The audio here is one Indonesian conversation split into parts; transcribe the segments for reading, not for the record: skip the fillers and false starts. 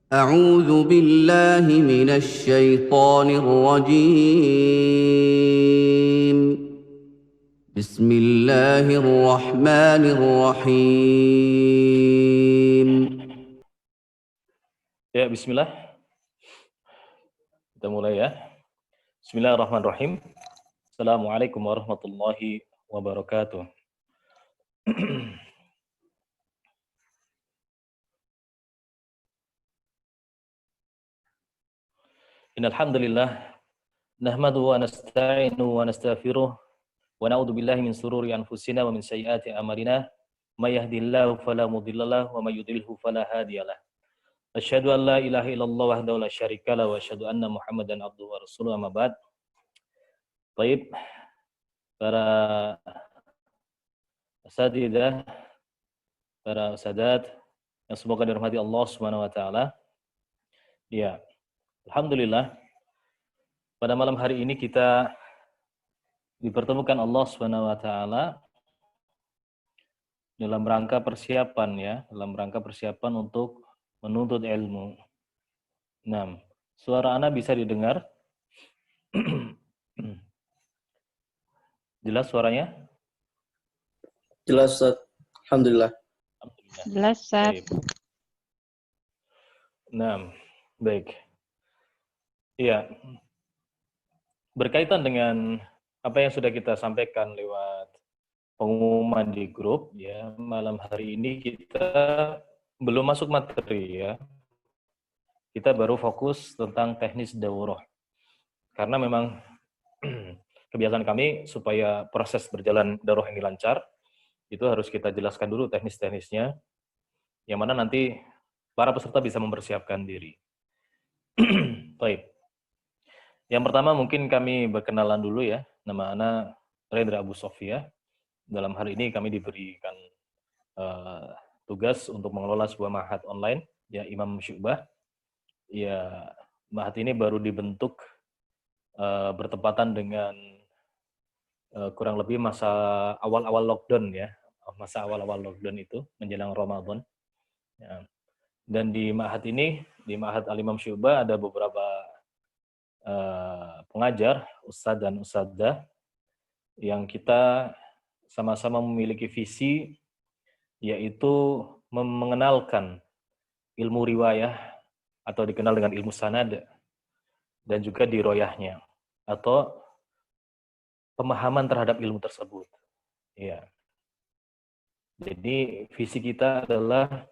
أعوذ بالله من الشيطان الرجيم. بسم الله الرحمن الرحيم. Ya, bismillah. Kita mulai ya. Bismillahirrahmanirrahim. Assalamualaikum warahmatullahi wabarakatuh. Innal hamdalillah nahmaduhu wa nasta'inuhu wa nastaghfiruh wa na'udzu billahi min shururi anfusina wa min sayyiati a'malina. May yahdihillahu fala mudhillalah wa may yudhlilhu fala hadiyalah. Asyhadu an la ilaha illallah wahdahu la syarikalah wa asyhadu anna Muhammadan abduhu wa rasuluhu amma ba'd. Baik, para asatidzah, para sadat yang semoga dirahmati Allah Subhanahu wa taala. Ya, alhamdulillah pada malam hari ini kita dipertemukan Allah Subhanahu wa taala dalam rangka persiapan ya, dalam rangka persiapan untuk menuntut ilmu. Nah, suara Ana bisa didengar? Jelas suaranya? Jelas, Ustaz. Alhamdulillah. Alhamdulillah. Jelas, Ustaz. Baik. Nah, baik. Iya. Berkaitan dengan apa yang sudah kita sampaikan lewat pengumuman di grup ya, malam hari ini kita belum masuk materi ya. Kita baru fokus tentang teknis daurah. Karena memang kebiasaan kami supaya proses berjalan daurah ini lancar, itu harus kita jelaskan dulu teknis-teknisnya, yang mana nanti para peserta bisa mempersiapkan diri. Baik. Yang pertama mungkin kami berkenalan dulu ya. Nama Ana Rendra Abu Sofia. Dalam hal ini kami diberikan tugas untuk mengelola sebuah ma'had online, ya Imam Syu'bah. Ya, ma'had ini baru dibentuk bertepatan dengan kurang lebih masa awal-awal lockdown ya. Masa awal-awal lockdown itu menjelang Ramadan. Ya. Dan di ma'had ini, di ma'had Al-Imam Syu'bah ada beberapa pengajar, ustadz dan ustadzah yang kita sama-sama memiliki visi, yaitu mengenalkan ilmu riwayah atau dikenal dengan ilmu sanad dan juga diroyahnya atau pemahaman terhadap ilmu tersebut. Ya. Jadi visi kita adalah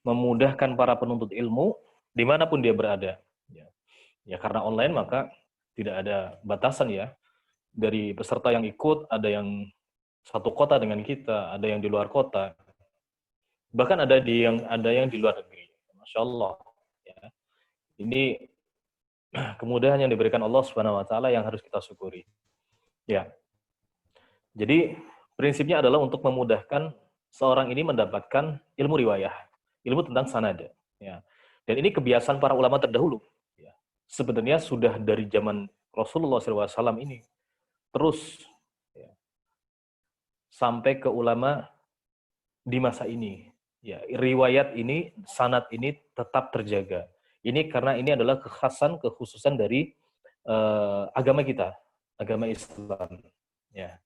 memudahkan para penuntut ilmu dimanapun dia berada. Ya, karena online maka tidak ada batasan ya. Dari peserta yang ikut, ada yang satu kota dengan kita, ada yang di luar kota. Bahkan ada yang di luar negeri. Masya Allah. Ya. Ini kemudahan yang diberikan Allah Subhanahu wa taala yang harus kita syukuri. Ya. Jadi prinsipnya adalah untuk memudahkan seorang ini mendapatkan ilmu riwayah, ilmu tentang sanad. Ya. Dan ini kebiasaan para ulama terdahulu. Sebenarnya sudah dari zaman Rasulullah SAW ini terus ya, sampai ke ulama di masa ini. Ya, riwayat ini, sanad ini tetap terjaga. Ini karena ini adalah kekhususan dari agama kita, agama Islam. Ya.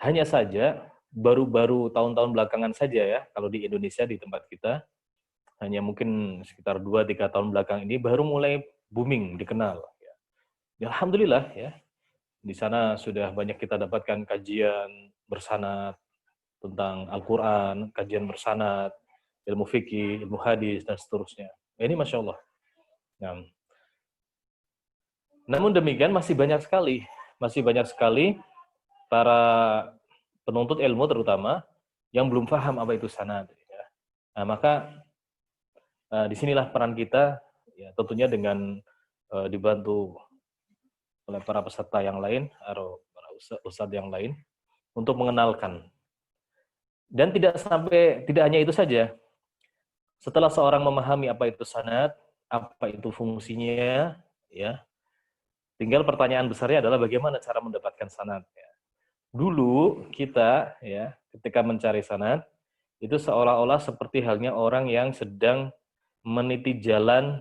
Hanya saja baru-baru tahun-tahun belakangan saja ya, kalau di Indonesia di tempat kita hanya mungkin sekitar 2-3 tahun belakang ini baru mulai booming, dikenal. Ya, alhamdulillah ya. Di sana sudah banyak kita dapatkan kajian bersanad tentang Al-Quran, kajian bersanad, ilmu fikih, ilmu hadis, dan seterusnya. Ini Masya Allah. Nah, namun demikian masih banyak sekali para penuntut ilmu terutama yang belum paham apa itu sanad. Ya. Nah, maka disinilah peran kita, ya, tentunya dengan dibantu oleh para peserta yang lain atau para ustadz yang lain untuk mengenalkan. Dan tidak hanya itu saja. Setelah seorang memahami apa itu sanad, apa itu fungsinya, ya, tinggal pertanyaan besarnya adalah bagaimana cara mendapatkan sanad. Ya. Dulu kita, ya, ketika mencari sanad itu seolah-olah seperti halnya orang yang sedang meniti jalan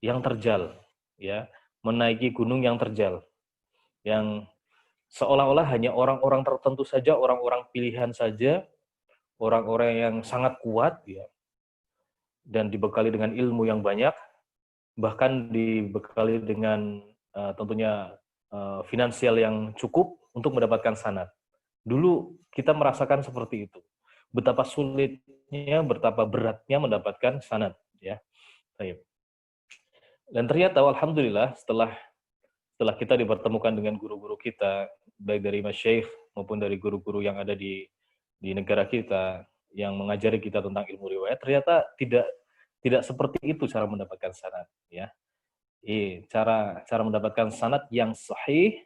yang terjal, ya, menaiki gunung yang terjal, yang seolah-olah hanya orang-orang tertentu saja, orang-orang pilihan saja, orang-orang yang sangat kuat, ya, dan dibekali dengan ilmu yang banyak, bahkan dibekali dengan tentunya finansial yang cukup untuk mendapatkan sanad. Dulu kita merasakan seperti itu. Betapa sulitnya, betapa beratnya mendapatkan sanad, ya. Baik. Dan ternyata alhamdulillah setelah kita dipertemukan dengan guru-guru kita, baik dari masyayikh maupun dari guru-guru yang ada di negara kita yang mengajari kita tentang ilmu riwayat, ternyata tidak seperti itu cara mendapatkan sanad, ya. Cara mendapatkan sanad yang sahih,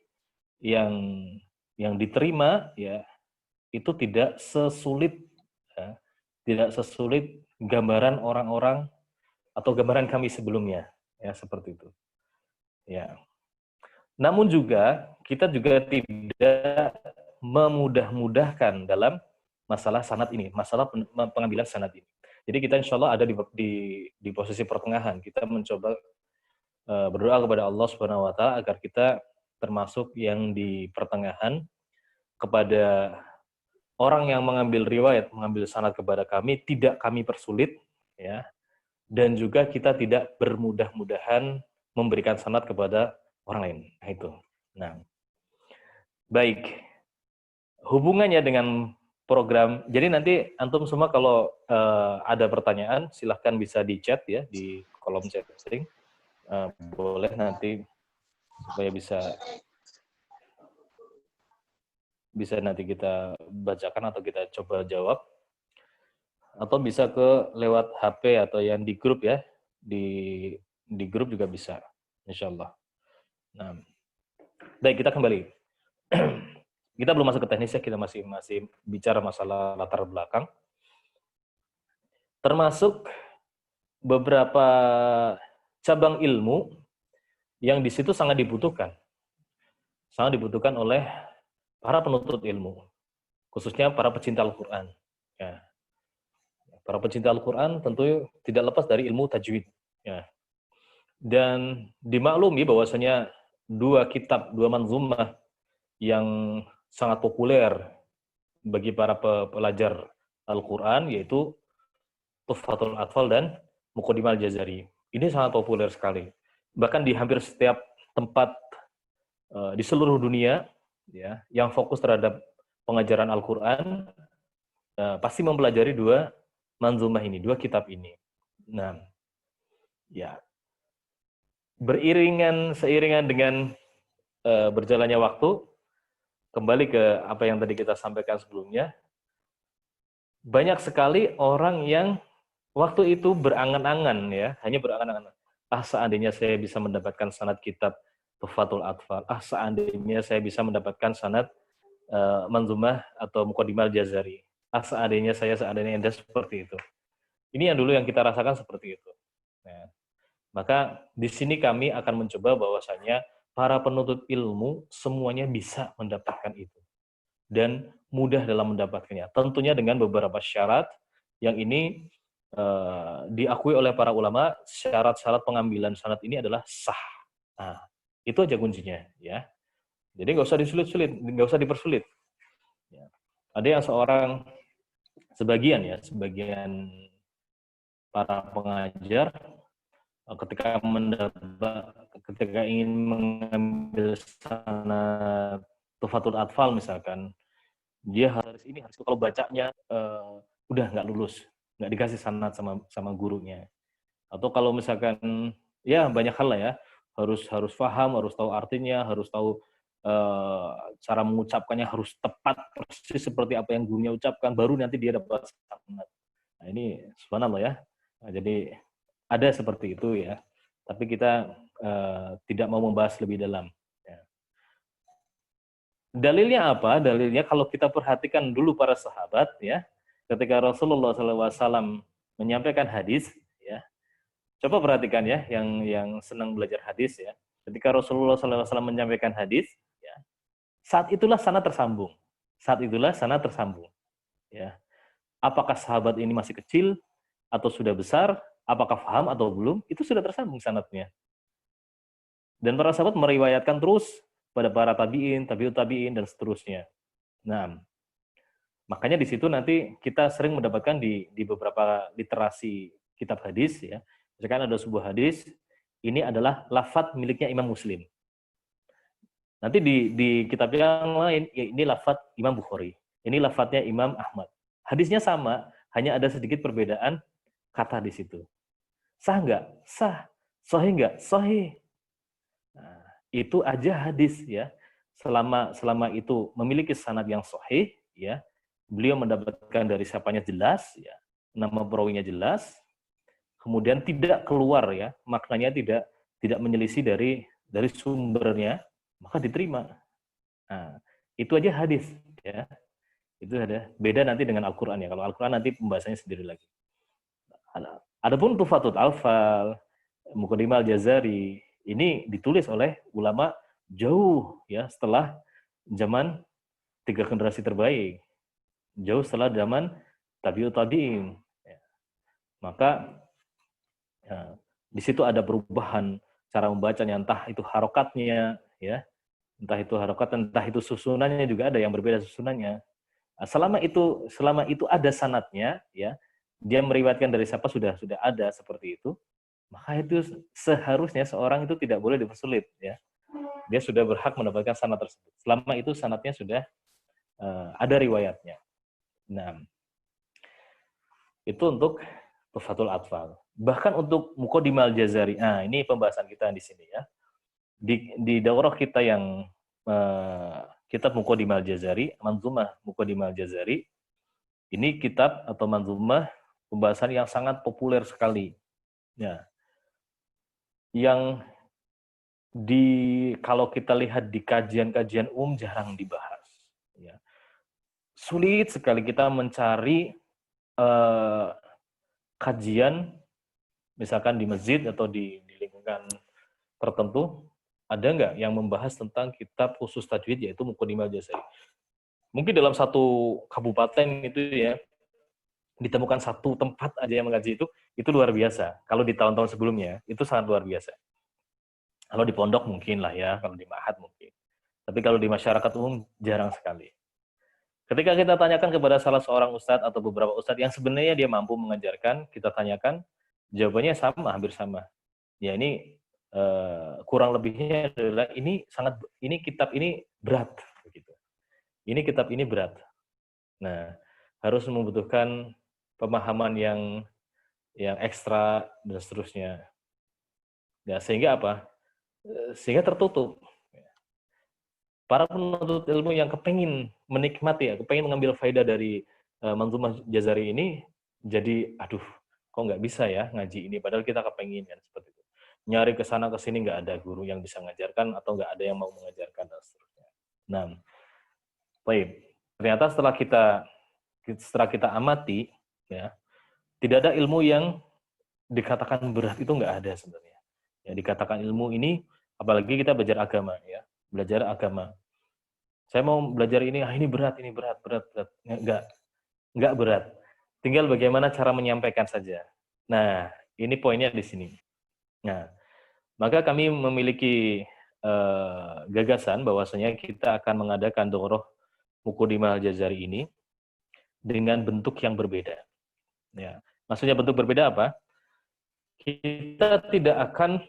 yang diterima, ya, itu tidak sesulit, ya, tidak sesulit gambaran orang-orang atau gambaran kami sebelumnya, ya, seperti itu. Ya. Namun juga kita juga tidak memudah-mudahkan dalam masalah sanad ini, masalah pengambilan sanad ini. Jadi kita insya Allah ada di posisi pertengahan. Kita mencoba berdoa kepada Allah Subhanahu Wa Taala agar kita termasuk yang di pertengahan, kepada orang yang mengambil riwayat, mengambil sanad kepada kami, tidak kami persulit, ya, dan juga kita tidak bermudah-mudahan memberikan sanad kepada orang lain. Nah, itu. Nah, baik. Hubungannya dengan program, jadi nanti antum semua kalau ada pertanyaan, silahkan bisa di chat, ya, di kolom chatting. Boleh nanti supaya bisa nanti kita bacakan atau kita coba jawab, atau bisa lewat HP atau yang di grup, ya, di grup juga bisa, insya Allah. Nah, baik, kita kembali. Kita belum masuk ke teknisnya, kita masih bicara masalah latar belakang, termasuk beberapa cabang ilmu yang di situ sangat dibutuhkan oleh para penuntut ilmu, khususnya para pecinta Al-Quran. Ya. Para pecinta Al-Quran tentu tidak lepas dari ilmu tajwid. Ya. Dan dimaklumi bahwasanya dua manzumah yang sangat populer bagi para pelajar Al-Quran, yaitu Tuhfatul Atfal dan Muqaddimah Al-Jazari. Ini sangat populer sekali. Bahkan di hampir setiap tempat di seluruh dunia, ya, yang fokus terhadap pengajaran Al-Quran, pasti mempelajari dua manzumah ini, dua kitab ini. Nah, ya, seiringan dengan berjalannya waktu, kembali ke apa yang tadi kita sampaikan sebelumnya, banyak sekali orang yang waktu itu berangan-angan, ya, hanya berangan-angan. Seandainya saya bisa mendapatkan sanad kitab Tuhfatul Atfal. Seandainya saya bisa mendapatkan sanad manzumah atau Muqaddimah Al-Jazari. Seandainya Anda seperti itu. Ini yang dulu yang kita rasakan seperti itu. Nah, maka di sini kami akan mencoba bahwasanya para penuntut ilmu semuanya bisa mendapatkan itu. Dan mudah dalam mendapatkannya. Tentunya dengan beberapa syarat yang ini diakui oleh para ulama, syarat-syarat pengambilan sanad ini adalah sah. Nah, itu aja kuncinya, ya. Jadi nggak usah disulit-sulit, nggak usah dipersulit. Ya. Ada yang sebagian para pengajar ketika ingin mengambil sanad Tuhfatul Atfal misalkan, dia harus itu, kalau bacanya udah nggak lulus, nggak dikasih sanad sama gurunya. Atau kalau misalkan, ya banyak hal lah, ya, harus paham, harus tahu artinya, harus tahu cara mengucapkannya, harus tepat persis seperti apa yang gurunya ucapkan, baru nanti dia dapat sanad. Nah, ini subhanallah, ya. Nah, jadi ada seperti itu, ya. Tapi kita tidak mau membahas lebih dalam. Ya. Dalilnya apa? Dalilnya kalau kita perhatikan dulu para sahabat, ya, ketika Rasulullah SAW menyampaikan hadis, ya, coba perhatikan, ya, yang senang belajar hadis, ya, ketika Rasulullah SAW menyampaikan hadis, ya, saat itulah sanad tersambung. Ya. Apakah sahabat ini masih kecil atau sudah besar? apakah paham atau belum, itu sudah tersambung sanadnya. Dan para sahabat meriwayatkan terus pada para tabi'in, tabi'ut tabi'in, dan seterusnya. Nah, makanya di situ nanti kita sering mendapatkan di beberapa literasi kitab hadis, ya. Misalkan ada sebuah hadis, ini adalah lafadz miliknya Imam Muslim. Nanti di kitab yang lain, ya ini lafadz Imam Bukhari. Ini lafadznya Imam Ahmad. Hadisnya sama, hanya ada sedikit perbedaan kata di situ. Sah nggak? Sah. Sahih nggak? Sahih. Nah, itu aja hadis, ya. Selama itu memiliki sanad yang sahih, ya, beliau mendapatkan dari siapanya jelas, ya, nama perawinya jelas, kemudian tidak keluar, ya, maknanya tidak menyelisih dari sumbernya, maka diterima. Nah, itu aja hadis, ya. Itu ada beda nanti dengan Al-Qur'an, ya. Kalau Al-Qur'an nanti pembahasannya sendiri lagi. Adapun Tufatul Alfal, Muqaddimah Al-Jazari, ini ditulis oleh ulama jauh, ya, setelah zaman 3 generasi terbaik. Jauh setelah zaman tabi'ut tabi'in. Ya. Maka ya, di situ ada perubahan cara membacanya, entah itu harokatnya, ya, entah itu harokat, entah itu susunannya juga ada yang berbeda susunannya. Nah, selama itu ada sanatnya, ya, dia meriwayatkan dari siapa sudah ada seperti itu, maka itu seharusnya seorang itu tidak boleh dipersulit, ya. Dia sudah berhak mendapatkan sanad tersebut. Selama itu sanadnya sudah ada riwayatnya. Nah, itu untuk Tufatul Atfal. Bahkan untuk Muqaddimah Al-Jazari. Nah, ini pembahasan kita di sini, ya. Di daurah kita yang kitab Muqaddimah Al-Jazari, Manzumah Muqaddimah Al-Jazari, ini kitab atau manzumah pembahasan yang sangat populer sekali. Ya. Yang kalau kita lihat di kajian-kajian jarang dibahas. Ya. Sulit sekali kita mencari kajian, misalkan di masjid atau di lingkungan tertentu, ada nggak yang membahas tentang kitab khusus tajwid, yaitu Muqaddimah Al-Jazari. Mungkin dalam satu kabupaten itu, ya, ditemukan satu tempat aja yang mengaji itu luar biasa. Kalau di tahun-tahun sebelumnya, itu sangat luar biasa. Kalau di pondok mungkin lah, ya, kalau di ma'had mungkin. Tapi kalau di masyarakat umum jarang sekali. Ketika kita tanyakan kepada salah seorang ustadz atau beberapa ustadz yang sebenarnya dia mampu mengajarkan, kita tanyakan, jawabannya sama, hampir sama. Ya, ini kurang lebihnya adalah ini kitab ini berat, begitu. Ini kitab ini berat. Nah, harus membutuhkan pemahaman yang ekstra dan seterusnya. Ya, sehingga apa? Sehingga tertutup. Para penuntut ilmu yang kepengin menikmati, ya, kepengin mengambil faedah dari Manzumah Jazari ini, jadi aduh, kok nggak bisa ya ngaji ini, padahal kita kepengin, kan, seperti itu. Nyari ke sana ke sini nggak ada guru yang bisa mengajarkan atau nggak ada yang mau mengajarkan dan seterusnya. Nah, baik. Ternyata setelah kita amati, ya, tidak ada ilmu yang dikatakan berat, itu nggak ada sebenarnya. Ya, dikatakan ilmu ini, apalagi kita belajar agama, ya, belajar agama. Saya mau belajar ini, ini berat. Nggak berat. Tinggal bagaimana cara menyampaikan saja. Nah, ini poinnya di sini. Nah, maka kami memiliki gagasan bahwasanya kita akan mengadakan daurah Muqaddimah Al-Jazari ini dengan bentuk yang berbeda. Ya, maksudnya bentuk berbeda apa? Kita tidak akan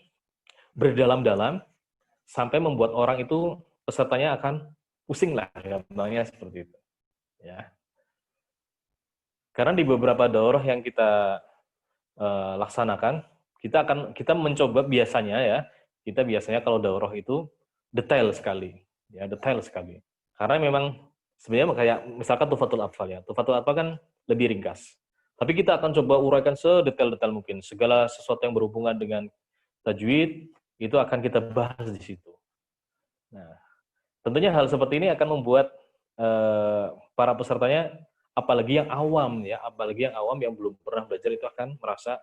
berdalam-dalam sampai membuat orang itu pesertanya akan pusing lah, gampangnya seperti itu. Ya. Karena di beberapa daurah yang kita laksanakan, kita mencoba biasanya, ya, kita biasanya kalau daurah itu detail sekali, ya, detail sekali. Karena memang sebenarnya kayak misalkan Tufatul Atfal, ya, Tufatul Atfal kan lebih ringkas. Tapi kita akan coba uraikan sedetail-detail mungkin. Segala sesuatu yang berhubungan dengan tajwid itu akan kita bahas di situ. Nah, tentunya hal seperti ini akan membuat para pesertanya, apalagi yang awam, ya, apalagi yang awam yang belum pernah belajar itu akan merasa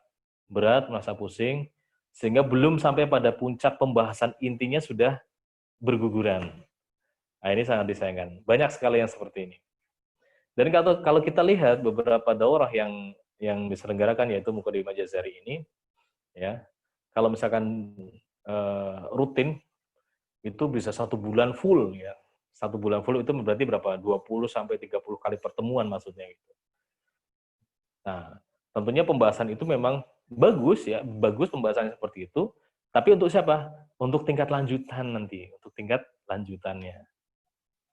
berat, merasa pusing, sehingga belum sampai pada puncak pembahasan intinya sudah berguguran. Nah, ini sangat disayangkan. Banyak sekali yang seperti ini. Dan kalau kita lihat beberapa daurah yang yang diselenggarakan yaitu Muqaddimah Jazari ini, ya. Kalau misalkan rutin itu bisa 1 bulan full ya. 1 bulan full itu berarti berapa? 20 sampai 30 kali pertemuan maksudnya gitu. Nah, tentunya pembahasan itu memang bagus ya, bagus pembahasan seperti itu, tapi untuk siapa? Untuk tingkat lanjutan nanti, untuk tingkat lanjutannya.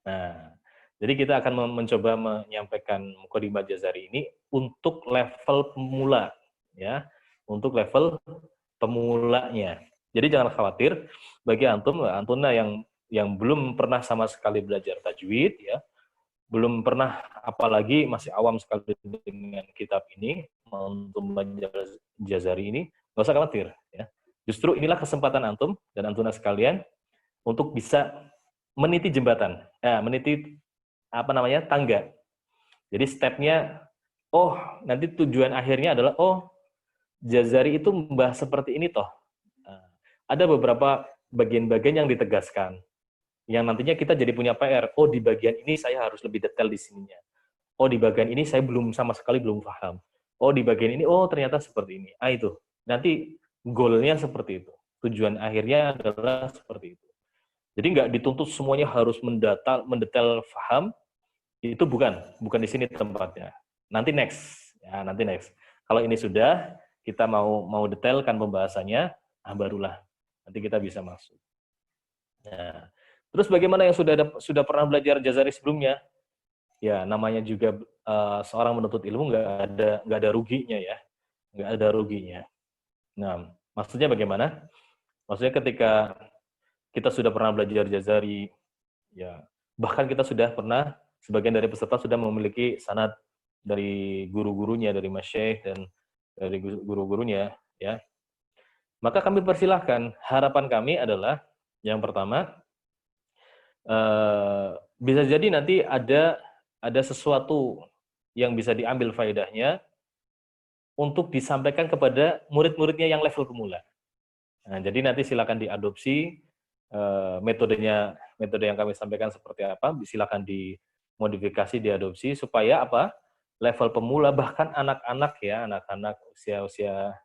Nah, jadi kita akan mencoba menyampaikan Muqaddimah Jazari ini untuk level pemula, ya, untuk level pemulanya. Jadi jangan khawatir bagi antum, antuna yang belum pernah sama sekali belajar tajwid, ya, belum pernah, apalagi masih awam sekali dengan kitab ini, untuk belajar Jazari ini, nggak usah khawatir, ya. Justru inilah kesempatan antum dan antuna sekalian untuk bisa meniti jembatan, meniti apa namanya, tangga. Jadi stepnya, oh nanti tujuan akhirnya adalah, oh Jazari itu membahas seperti ini toh. Nah, ada beberapa bagian-bagian yang ditegaskan, yang nantinya kita jadi punya PR. Oh di bagian ini saya harus lebih detail di sininya. Oh di bagian ini saya belum sama sekali belum paham. Oh di bagian ini, oh ternyata seperti ini. Ah itu, nanti goalnya seperti itu. Tujuan akhirnya adalah seperti itu. Jadi nggak dituntut semuanya harus mendetail paham, itu bukan di sini tempatnya. Nanti next, ya nanti next. Kalau ini sudah, kita mau detailkan pembahasannya, barulah nanti kita bisa masuk. Nah, terus bagaimana yang sudah pernah belajar Jazari sebelumnya? Ya namanya juga seorang menuntut ilmu nggak ada ruginya ya, nggak ada ruginya. Nah, maksudnya bagaimana? Maksudnya ketika kita sudah pernah belajar Jazari, ya bahkan kita sudah pernah, sebagian dari peserta sudah memiliki sanad dari guru-gurunya, dari masyayikh dan dari guru-gurunya, ya. Maka kami persilahkan, harapan kami adalah yang pertama, bisa jadi nanti ada sesuatu yang bisa diambil faedahnya untuk disampaikan kepada murid-muridnya yang level pemula. Nah, jadi nanti silakan diadopsi metode yang kami sampaikan seperti apa, silakan dimodifikasi, diadopsi supaya apa? Level pemula, bahkan anak-anak ya, anak-anak usia-usia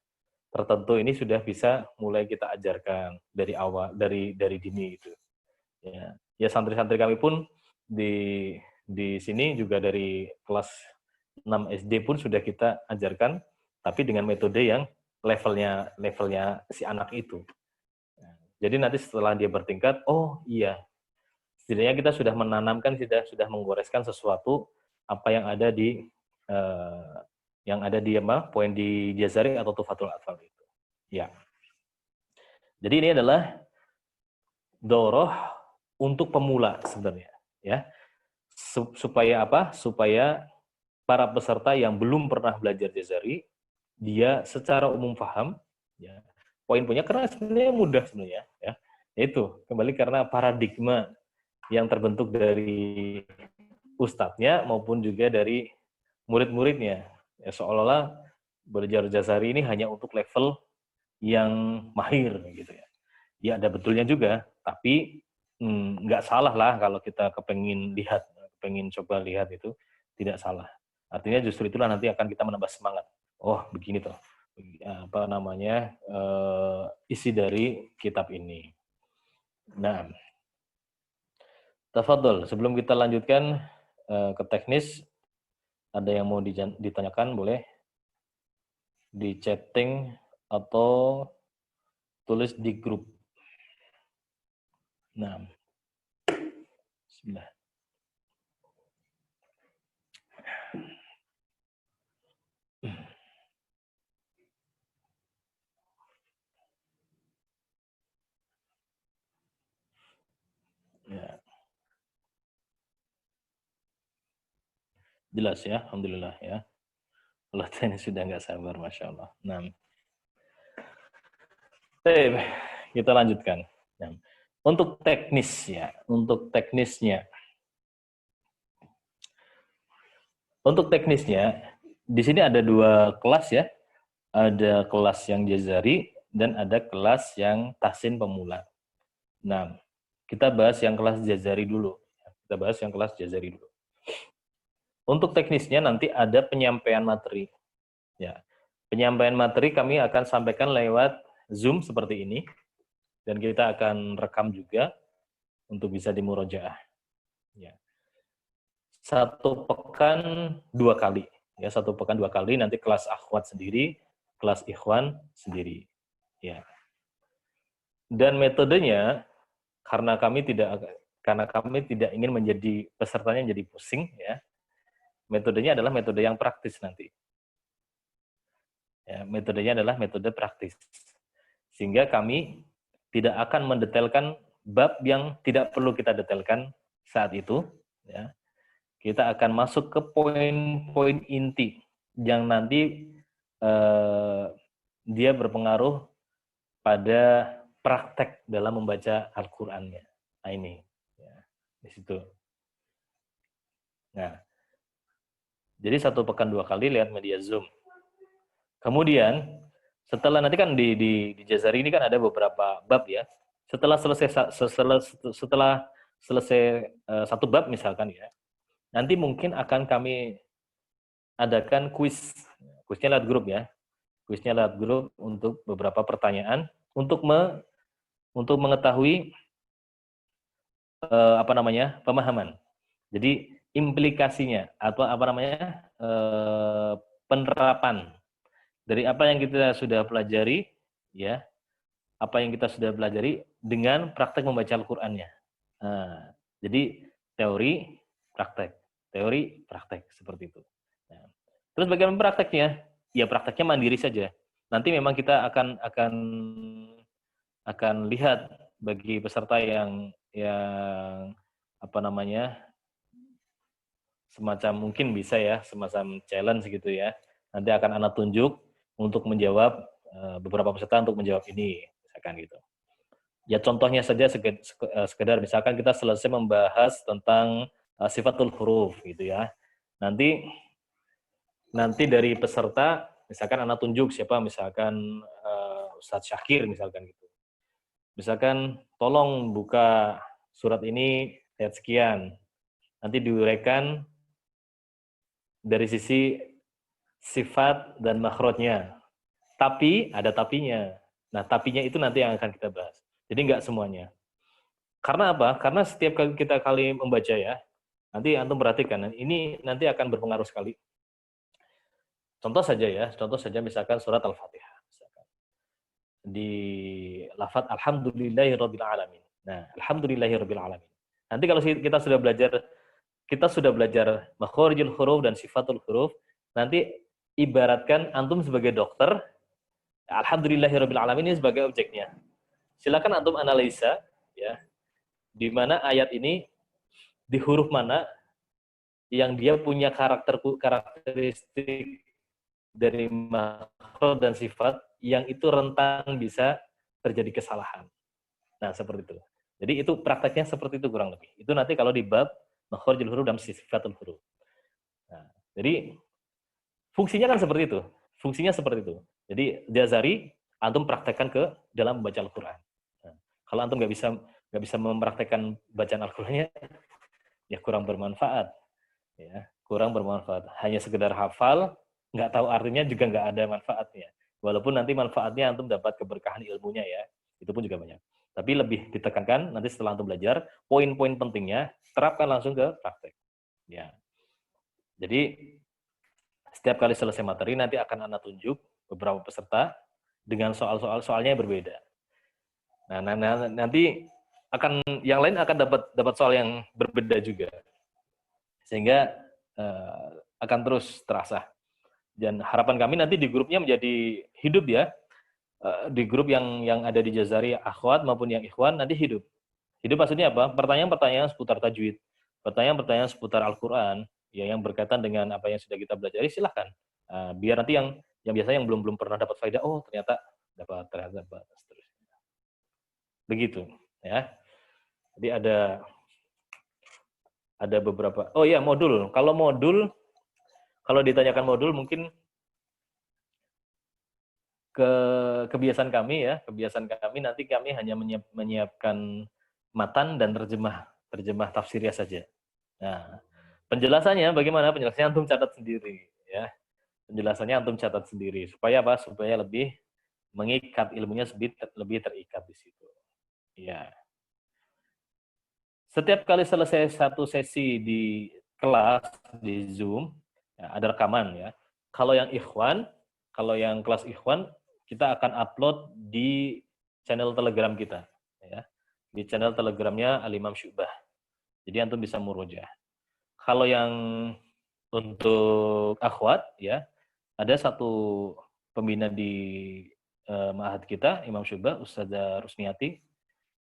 tertentu ini sudah bisa mulai kita ajarkan dari awal, dari dini itu. Ya santri-santri kami pun di sini juga dari kelas 6 SD pun sudah kita ajarkan, tapi dengan metode yang levelnya si anak itu. Jadi nanti setelah dia bertingkat, oh iya, setidaknya kita sudah menanamkan, sudah menggoreskan sesuatu apa yang ada di poin di Jazari atau Tufatul Atfal itu. Ya. Jadi ini adalah doroh untuk pemula sebenarnya, ya. Supaya apa? Supaya para peserta yang belum pernah belajar Jazari, dia secara umum paham, ya. Poin-poinnya karena sebenarnya mudah sebenarnya, ya. Itu kembali karena paradigma yang terbentuk dari ustadznya maupun juga dari murid-muridnya. Ya, seolah-olah belajar Jazari ini hanya untuk level yang mahir gitu ya. Ya ada betulnya juga, tapi nggak salah lah kalau kita kepengen coba lihat itu, tidak salah. Artinya justru itulah nanti akan kita menambah semangat. Oh begini toh, apa namanya, isi dari kitab ini. Nah, tafadhol, sebelum kita lanjutkan ke teknis, ada yang mau ditanyakan boleh di chatting atau tulis di grup. Nah, bismillah. Ya. Jelas ya, alhamdulillah ya. Allah ini sudah nggak sabar, masya Allah. Nah, kita lanjutkan. Nah, untuk teknisnya, di sini ada 2 kelas ya. Ada kelas yang Jazari dan ada kelas yang tahsin pemula. Nah, kita bahas yang kelas Jazari dulu. Untuk teknisnya nanti ada penyampaian materi. Ya. Penyampaian materi kami akan sampaikan lewat Zoom seperti ini, dan kita akan rekam juga untuk bisa dimurojaah. Ya. Satu pekan 2 kali. Ya, 1 pekan 2 kali, nanti kelas akhwat sendiri, kelas ikhwan sendiri. Ya. Dan metodenya, karena kami tidak ingin menjadi pesertanya jadi pusing, ya. Metodenya adalah metode yang praktis nanti. Ya, metodenya adalah metode praktis. Sehingga kami tidak akan mendetailkan bab yang tidak perlu kita detailkan saat itu, ya. Kita akan masuk ke poin-poin inti yang nanti dia berpengaruh pada praktek dalam membaca Al-Qur'annya. Nah, ini ya, di situ. Nah, jadi 1 pekan 2 kali lewat media Zoom. Kemudian setelah nanti kan di Jazari ini kan ada beberapa bab ya. Setelah selesai 1 bab misalkan ya, nanti mungkin akan kami adakan kuis. Kuisnya lewat grup ya. Kuisnya lewat grup untuk beberapa pertanyaan untuk mengetahui pemahaman. Jadi implikasinya atau penerapan dari apa yang kita sudah pelajari, ya, apa yang kita sudah pelajari dengan praktek membaca Al-Qur'annya. Nah, jadi teori, praktek seperti itu. Nah, terus bagaimana prakteknya? Ya prakteknya mandiri saja. Nanti memang kita akan lihat bagi peserta yang semacam mungkin bisa ya, semacam challenge gitu ya. Nanti akan Anda tunjuk untuk menjawab beberapa peserta untuk menjawab ini, misalkan gitu. Ya contohnya saja sekedar misalkan kita selesai membahas tentang sifatul huruf gitu ya. Nanti dari peserta misalkan Anda tunjuk siapa, misalkan Ustadz Syakir misalkan gitu. Misalkan tolong buka surat ini ayat sekian. Nanti diuraikan dari sisi sifat dan makhrajnya. Tapi ada tapinya. Nah, tapinya itu nanti yang akan kita bahas. Jadi enggak semuanya. Karena apa? Karena setiap kali kita membaca ya, nanti antum perhatikan, ini nanti akan berpengaruh sekali. Contoh saja misalkan surat Al-Fatihah. Di lafaz alhamdulillahirabbil alamin. Nah, alhamdulillahirabbil alamin. Nanti kalau kita sudah belajar makharijul huruf dan sifatul huruf, nanti ibaratkan antum sebagai dokter, alhamdulillahirabbil alamin ini sebagai objeknya. Silakan antum analisa ya, di mana ayat ini di huruf mana yang dia punya karakteristik dari makhraj dan sifat yang itu rentan bisa terjadi kesalahan. Nah, seperti itu. Jadi itu prakteknya seperti itu kurang lebih. Itu nanti kalau di bab makharijul huruf dan sifatul huruf. Nah, jadi fungsinya kan seperti itu. Fungsinya seperti itu. Jadi Jazari antum praktekkan ke dalam membaca Al-Qur'an. Nah, kalau antum nggak bisa mempraktekkan bacaan Al-Qur'annya, ya kurang bermanfaat. Ya, kurang bermanfaat. Hanya sekedar hafal, nggak tahu artinya juga nggak ada manfaatnya. Walaupun nanti manfaatnya antum dapat keberkahan ilmunya ya, itu pun juga banyak. Tapi lebih ditekankan nanti setelah antum belajar, poin-poin pentingnya terapkan langsung ke praktek. Ya. Jadi setiap kali selesai materi nanti akan Anda tunjuk beberapa peserta dengan soalnya yang berbeda. Nah, nanti yang lain akan dapat soal yang berbeda juga. Sehingga akan terus terasa. Dan harapan kami nanti di grupnya menjadi hidup ya. Di grup yang ada di Jazari Akhwat maupun yang Ikhwan nanti hidup. Hidup maksudnya apa? Pertanyaan-pertanyaan seputar tajwid, pertanyaan-pertanyaan seputar Al-Qur'an ya, yang berkaitan dengan apa yang sudah kita pelajari, silahkan. Biar nanti yang biasanya yang belum pernah dapat faedah, oh ternyata dapat seterusnya. Begitu ya. Jadi ada beberapa. Oh iya, modul. Kalau ditanyakan modul mungkin kebiasaan kami nanti kami hanya menyiapkan matan dan terjemah tafsirnya saja. Nah, penjelasannya bagaimana? Penjelasannya antum catat sendiri ya. Penjelasannya antum catat sendiri. Supaya apa? Supaya lebih mengikat ilmunya, lebih terikat di situ. Ya. Setiap kali selesai satu sesi di kelas di Zoom, ya, ada rekaman ya. Kalau yang ikhwan, kalau yang kelas ikhwan, kita akan upload di channel Telegram kita, ya. Di channel Telegramnya Al-Imam Syu'bah. Jadi antum bisa murojaah. Kalau yang untuk akhwat, ya, ada satu pembina di ma'had kita, Imam Syu'bah, Ustazah Rusniati,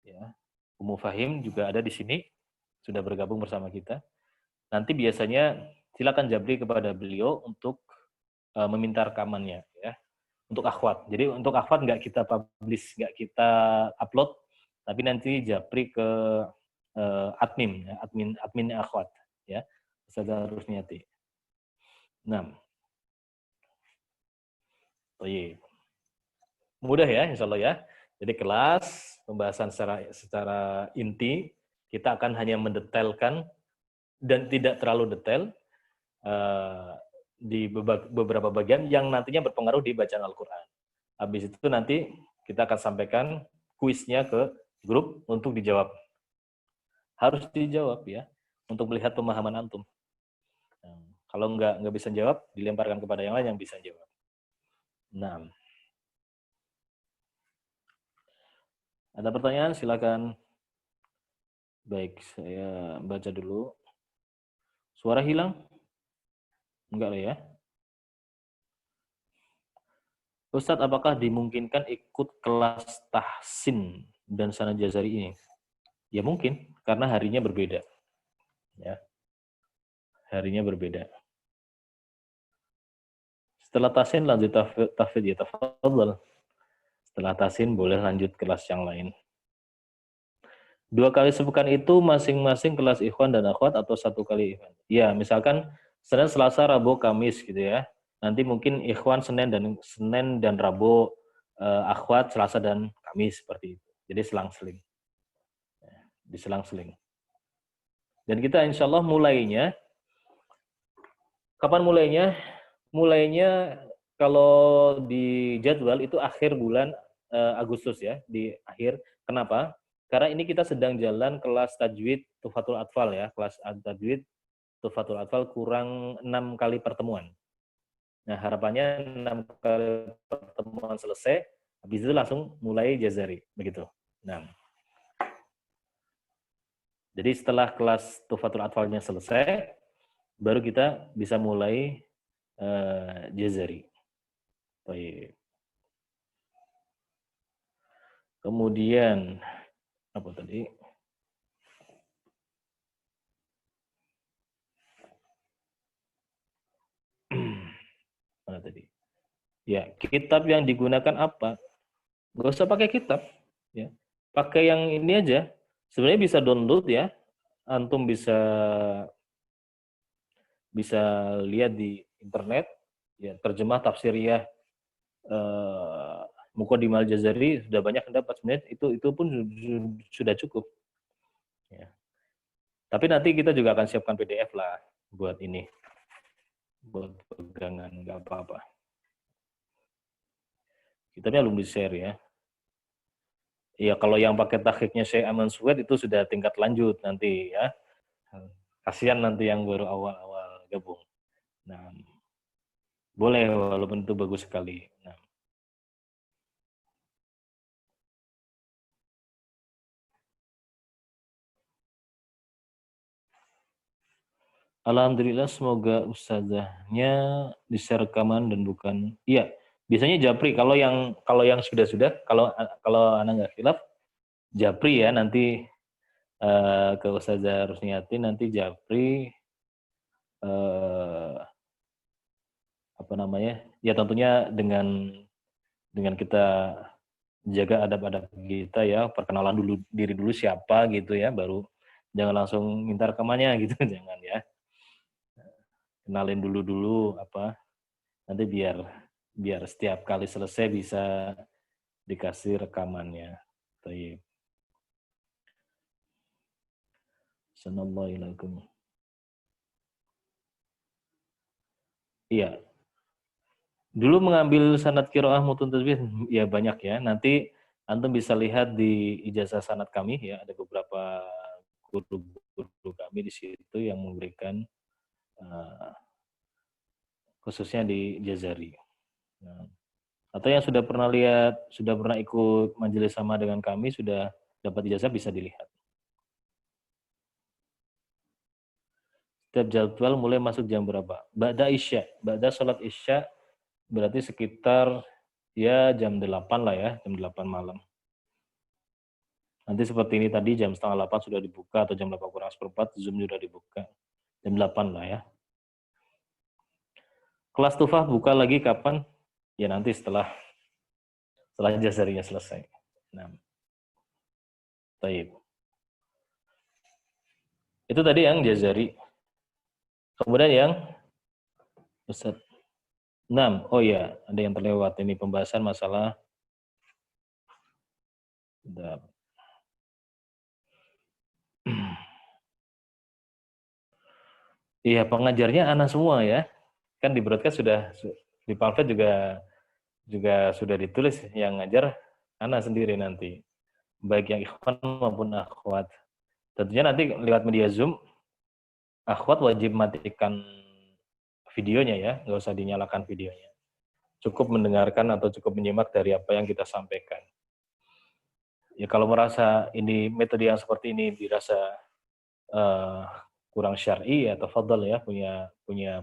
ya. Ummu Fahim juga ada di sini, sudah bergabung bersama kita. Nanti biasanya silakan Jabri kepada beliau untuk meminta rekamannya, ya, untuk akhwat. Jadi untuk akhwat nggak kita publish, nggak kita upload, tapi nanti Jabri ke admin, ya, admin akhwat, ya, Ustazah Rusniati. Nah, mudah ya, insya Allah ya. Jadi kelas pembahasan secara inti, kita akan hanya mendetailkan dan tidak terlalu detail di beberapa bagian yang nantinya berpengaruh di bacaan Al-Quran. Habis itu nanti kita akan sampaikan kuisnya ke grup untuk dijawab. Harus dijawab ya, untuk melihat pemahaman antum. Nah, kalau nggak bisa jawab, dilemparkan kepada yang lain yang bisa jawab. Nah, ada pertanyaan? Silakan. Baik, saya baca dulu. Suara hilang? Enggak lah ya. Ustadz, apakah dimungkinkan ikut kelas tahsin dan sana jazari ini? Ya mungkin, karena harinya berbeda. Ya, harinya berbeda. Setelah tahsin lanjut tahfidz, ya tafadhal. Setelah tahsin boleh lanjut kelas yang lain. 2 kali sepekan itu masing-masing kelas ikhwan dan akhwat atau 1 kali ikhwan? Ya, misalkan Senin, Selasa, Rabu, Kamis gitu ya. Nanti mungkin ikhwan Senin dan Rabu, akhwat Selasa dan Kamis seperti itu. Jadi selang-seling. Diselang-seling. Dan kita insya Allah mulainya, kapan mulainya? Mulainya kalau di jadwal itu akhir bulan Agustus ya, di akhir. Kenapa? Karena ini kita sedang jalan kelas tajwid Tuhfatul Atfal ya, kelas tajwid Tuhfatul Atfal kurang 6 kali pertemuan. Nah harapannya 6 kali pertemuan selesai, habis itu langsung mulai jazari, begitu. Nah, jadi setelah kelas Tuhfatul Atfalnya selesai, baru kita bisa mulai jazari. Baik. Kemudian apa tadi? Mana tadi? Ya, kitab yang digunakan apa? Nggak usah pakai kitab, ya. Pakai yang ini aja. Sebenarnya bisa download ya. Antum bisa lihat di internet, ya, terjemah tafsiriyah Muqaddimah Al-Jazari sudah banyak yang dapat. Sebenarnya itu pun sudah cukup. Ya. Tapi nanti kita juga akan siapkan PDF lah buat ini, buat pegangan, nggak apa-apa. Kitabnya belum di-share ya. Iya, kalau yang pakai takhiknya Syekh Aman Suwed itu sudah tingkat lanjut nanti ya. Kasihan nanti yang baru awal-awal gabung. Nah, boleh walaupun itu bagus sekali. Nah, alhamdulillah semoga ustazahnya di-share rekaman dan bukan. Iya, biasanya Japri kalau yang sudah kalau anak nggak khilaf Japri ya nanti ke Ustazah Rusniati nanti Japri apa namanya? Ya tentunya dengan kita jaga adab-adab kita ya, perkenalan diri dulu siapa gitu ya, baru jangan langsung minta rekamannya gitu, jangan ya. Kenalin dulu apa, nanti biar setiap kali selesai bisa dikasih rekamannya. Baik. Assalamualaikum. Iya, Dulu mengambil sanad qiraah mutun tajwid ya banyak ya. Nanti antum bisa lihat di ijazah sanad kami ya, ada beberapa guru-guru kami di situ yang memberikan eh, khususnya di Jazari. Nah, atau yang sudah pernah lihat, sudah pernah ikut majelis sama dengan kami, sudah dapat ijazah bisa dilihat. Setiap jadwal mulai masuk jam berapa? Ba'da Isya, ba'da sholat Isya berarti sekitar ya jam 8 lah ya, jam 8 malam. Nanti seperti ini tadi jam setengah 8 sudah dibuka atau jam 8 kurang seperempat Zoom sudah dibuka. Jam 8 lah ya. Kelas Tufah buka lagi kapan? Ya nanti setelah Jazarinya selesai. Nah, baik. Itu tadi yang Jazari. Kemudian yang Ustaz 6. Oh ya, ada yang terlewat ini pembahasan masalah iya, pengajarnya anak semua ya. Kan di broadcast sudah di pamflet juga sudah ditulis yang ngajar anak sendiri nanti. Baik yang ikhwan maupun akhwat. Tentunya nanti lewat media Zoom, akhwat wajib matikan videonya ya, nggak usah dinyalakan videonya. Cukup mendengarkan atau cukup menyimak dari apa yang kita sampaikan. Ya kalau merasa ini metode yang seperti ini dirasa kurang syar'i atau fadl ya, punya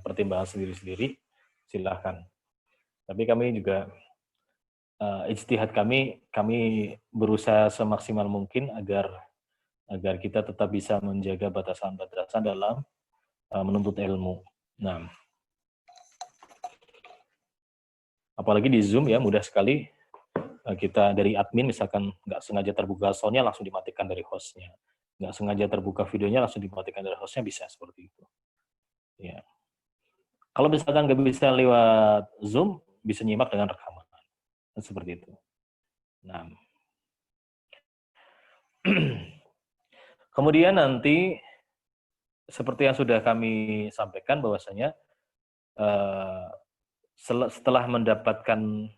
pertimbangan sendiri-sendiri, silahkan. Tapi kami juga ijtihad kami berusaha semaksimal mungkin agar kita tetap bisa menjaga batasan-batasan dalam menuntut ilmu. Nah, apalagi di Zoom ya mudah sekali kita dari admin misalkan nggak sengaja terbuka soundnya langsung dimatikan dari hostnya, nggak sengaja terbuka videonya langsung dimatikan dari hostnya, bisa seperti itu. Ya, kalau misalkan nggak bisa lewat Zoom bisa nyimak dengan rekaman, seperti itu. Nah, kemudian nanti seperti yang sudah kami sampaikan bahwasanya setelah mendapatkan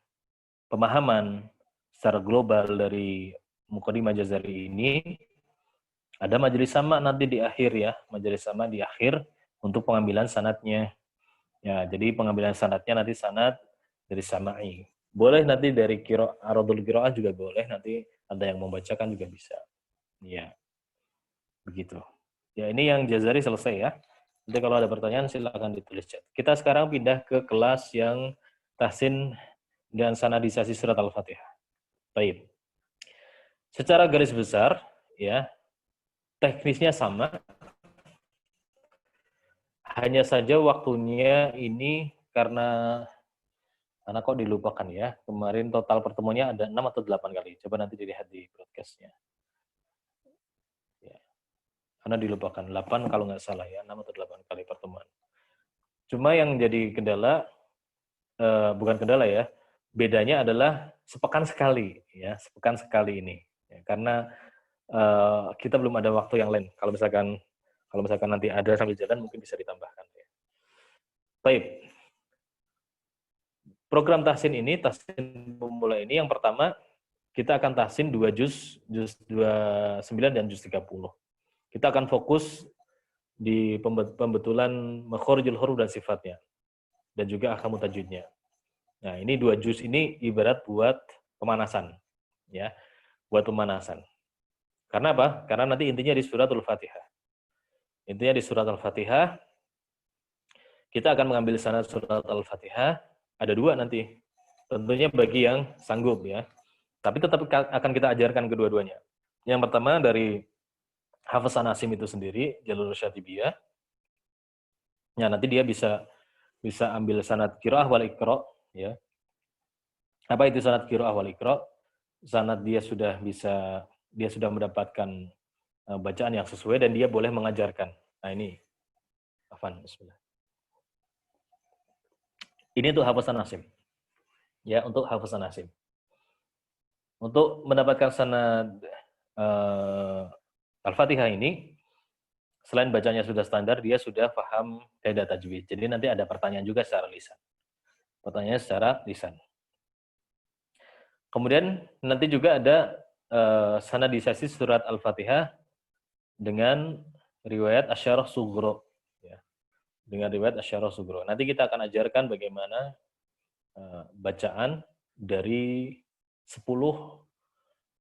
pemahaman secara global dari Muqaddimah Jazari ini, ada majelis sama nanti di akhir ya, majelis sama di akhir untuk pengambilan sanadnya. Ya, jadi pengambilan sanadnya nanti sanad dari Sama'i. Boleh nanti dari Aradul Qiraah juga boleh, nanti ada yang membacakan juga bisa. Ya, begitu. Ya, ini yang Jazari selesai ya. Nanti kalau ada pertanyaan silakan ditulis chat. Kita sekarang pindah ke kelas yang tahsin dan sanadisasi surat Al-Fatihah. Baik. Secara garis besar, ya, teknisnya sama. Hanya saja waktunya ini karena kok dilupakan ya. Kemarin total pertemuannya ada 6 atau 8 kali. Coba nanti dilihat di broadcast-nya. Ya. Karena dilupakan 8 kalau nggak salah ya, 6 atau 8 kali pertemuan. Cuma yang jadi kendala, bukan kendala ya, bedanya adalah sepekan sekali ya, sepekan sekali ini. Ya, karena kita belum ada waktu yang lain. Kalau misalkan nanti ada sambil jalan mungkin bisa ditambahkan. Ya. Baik. Program tahsin ini, tahsin pemula ini yang pertama kita akan tahsin 2 juz 29 dan juz 30. Kita akan fokus di pembetulan makhorijul huruf dan sifatnya dan juga ahkamu tajwidnya. Nah, ini 2 juz ini ibarat buat pemanasan ya, buat pemanasan. Karena apa? Karena nanti intinya di surat Al-Fatihah. Intinya di surat Al-Fatihah kita akan mengambil sanad surat Al-Fatihah, ada 2 nanti. Tentunya bagi yang sanggup ya. Tapi tetap akan kita ajarkan kedua-duanya. Yang pertama dari Hafiz An-Nasim itu sendiri, Jalur Syatibiyah. Ya, nanti dia bisa ambil sanad qiraah wal iqra ya. Apa itu sanad qiraah wal iqra? Sanad dia sudah mendapatkan bacaan yang sesuai dan dia boleh mengajarkan. Nah, ini Afan, bismillah. Ini untuk Hafiz An-Nasim. Ya, untuk Hafiz An-Nasim. Untuk mendapatkan sanad Al-Fatihah ini, selain bacanya sudah standar, dia sudah paham kaidah tajwid. Jadi nanti ada pertanyaan juga secara lisan. Pertanyaannya secara lisan. Kemudian nanti juga ada sanadisasi surat Al-Fatihah dengan riwayat Asyarah Sugro. Ya. Dengan riwayat Asyarah Sugro. Nanti kita akan ajarkan bagaimana bacaan dari 10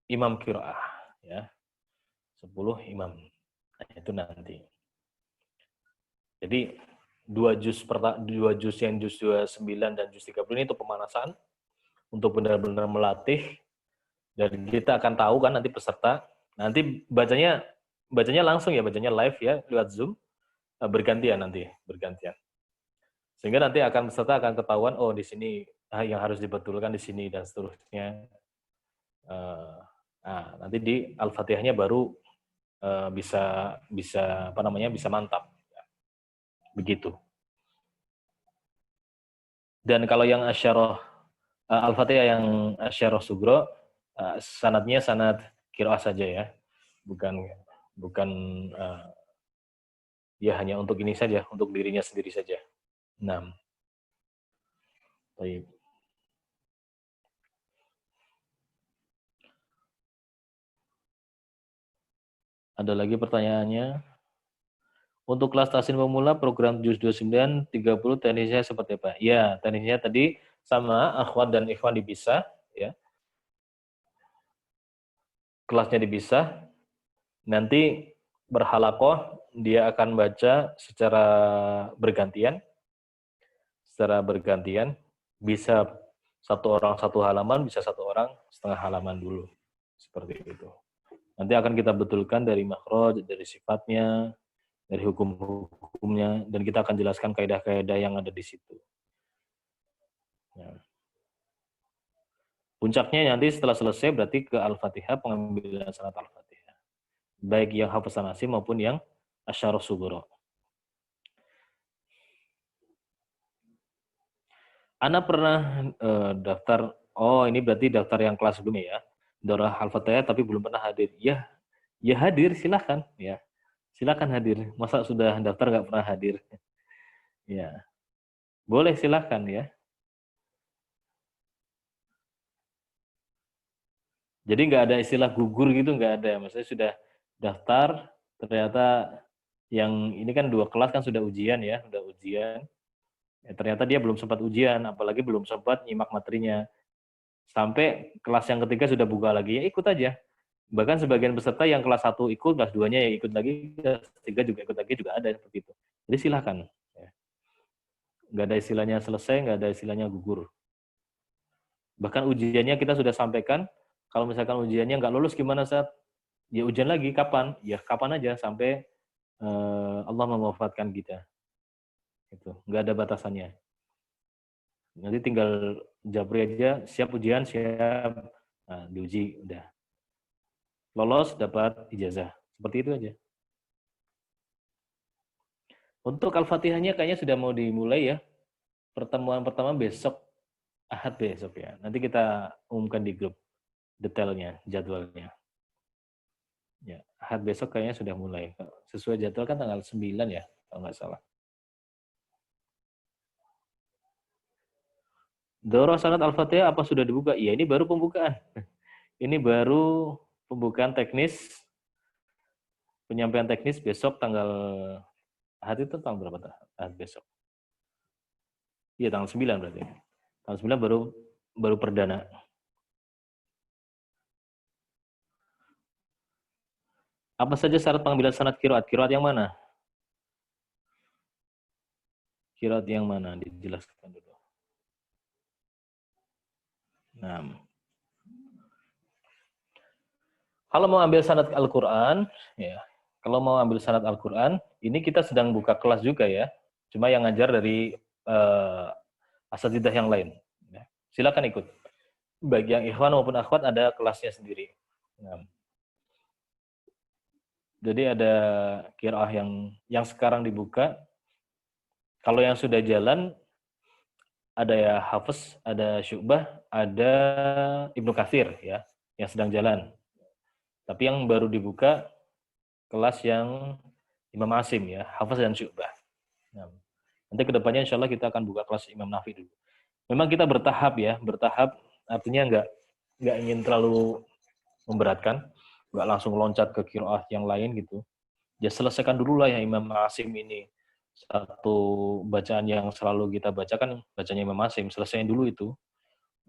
imam qiraah. Ya. 10 imam. Nah, itu nanti. Jadi dua juz yang juz 29 dan juz 30 ini itu pemanasan untuk benar-benar melatih, dan kita akan tahu kan nanti peserta nanti bacanya langsung ya, bacanya live ya lewat Zoom, bergantian sehingga nanti peserta akan ketahuan, oh di sini yang harus dibetulkan di sini dan seterusnya. Nah, nanti di Al-Fatihahnya baru bisa bisa mantap. Begitu. Dan kalau yang Asyarah Al-Fatihah yang Asyarah Sugro, sanadnya sanad qiraah saja ya. Bukan ya hanya untuk ini saja, untuk dirinya sendiri saja. 6. Baik. Ada lagi pertanyaannya? Untuk kelas tahsin pemula program juz 29 30 teknisnya seperti apa? Ya, teknisnya tadi sama akhwat dan ikhwan dipisah ya. Kelasnya dipisah. Nanti berhalakoh dia akan baca secara bergantian. Bisa satu orang satu halaman, bisa satu orang setengah halaman dulu. Seperti itu. Nanti akan kita betulkan dari makhraj, dari sifatnya, dari hukum-hukumnya, dan kita akan jelaskan kaidah-kaidah yang ada di situ. Ya. Puncaknya nanti setelah selesai berarti ke Al-Fatihah, pengambilan sanad Al-Fatihah. Baik yang hafazan asim maupun yang asyarah sugro. Ana pernah daftar, ini berarti daftar yang kelas sebelumnya ya. Daurah Al-Fatihah tapi belum pernah hadir. Ya hadir, silahkan ya. Silakan hadir. Masa sudah daftar nggak pernah hadir? Ya, boleh silahkan ya. Jadi nggak ada istilah gugur gitu, nggak ada. Maksudnya sudah daftar, ternyata yang ini kan 2 kelas kan sudah ujian ya, Ya, ternyata dia belum sempat ujian, apalagi belum sempat nyimak materinya. Sampai kelas yang ketiga sudah buka lagi, ya ikut aja. Bahkan sebagian peserta yang kelas 1 ikut, kelas 2-nya ya ikut lagi, kelas 3 juga ikut lagi, juga ada seperti itu. Jadi silahkan. Ya. Nggak ada istilahnya selesai, nggak ada istilahnya gugur. Bahkan ujiannya kita sudah sampaikan, kalau misalkan ujiannya nggak lulus gimana saat? Ya ujian lagi, kapan? Ya kapan aja, sampai Allah mewafatkan kita. Itu, nggak ada batasannya. Nanti tinggal japri aja, siap ujian, siap. Nah, diuji, udah. Lolos, dapat ijazah. Seperti itu aja. Untuk Al-Fatihahnya kayaknya sudah mau dimulai ya. Pertemuan pertama besok, Ahad besok ya. Nanti kita umumkan di grup detailnya, jadwalnya. Ya, Ahad besok kayaknya sudah mulai. Sesuai jadwal kan tanggal 9 ya, kalau nggak salah. Daurah sanad Al-Fatihah apa sudah dibuka? Iya, ini baru pembukaan. Ini baru pembukaan teknis, penyampaian teknis besok tanggal, Ahad itu tanggal berapa? Ahad besok. Iya, tanggal 9 berarti. Tanggal 9 baru perdana. Apa saja syarat pengambilan sanad qiraat? Qiraat yang mana? Qiraat yang mana? Dijelaskan dulu. Nah, kalau mau ambil sanad Al-Quran, ya, kalau mau ambil sanad Al-Quran, ini kita sedang buka kelas juga ya. Cuma yang ngajar dari asatidzah yang lain. Ya. Silakan ikut. Bagi yang ikhwan maupun akhwat ada kelasnya sendiri. Nah, jadi ada qiraah yang sekarang dibuka. Kalau yang sudah jalan, ada ya Hafiz, ada Syu'bah, ada Ibnu Katsir ya, yang sedang jalan. Tapi yang baru dibuka kelas yang Imam Asim ya, Hafiz dan Syu'bah. Nah, nanti kedepannya insya Allah kita akan buka kelas Imam Nafi dulu. Memang kita bertahap ya, bertahap artinya nggak ingin terlalu memberatkan, nggak langsung loncat ke qiraat yang lain gitu. Ya selesaikan dulu lah yang Imam Asim ini. Satu bacaan yang selalu kita bacakan, bacanya Imam Asim, selesaiin dulu itu.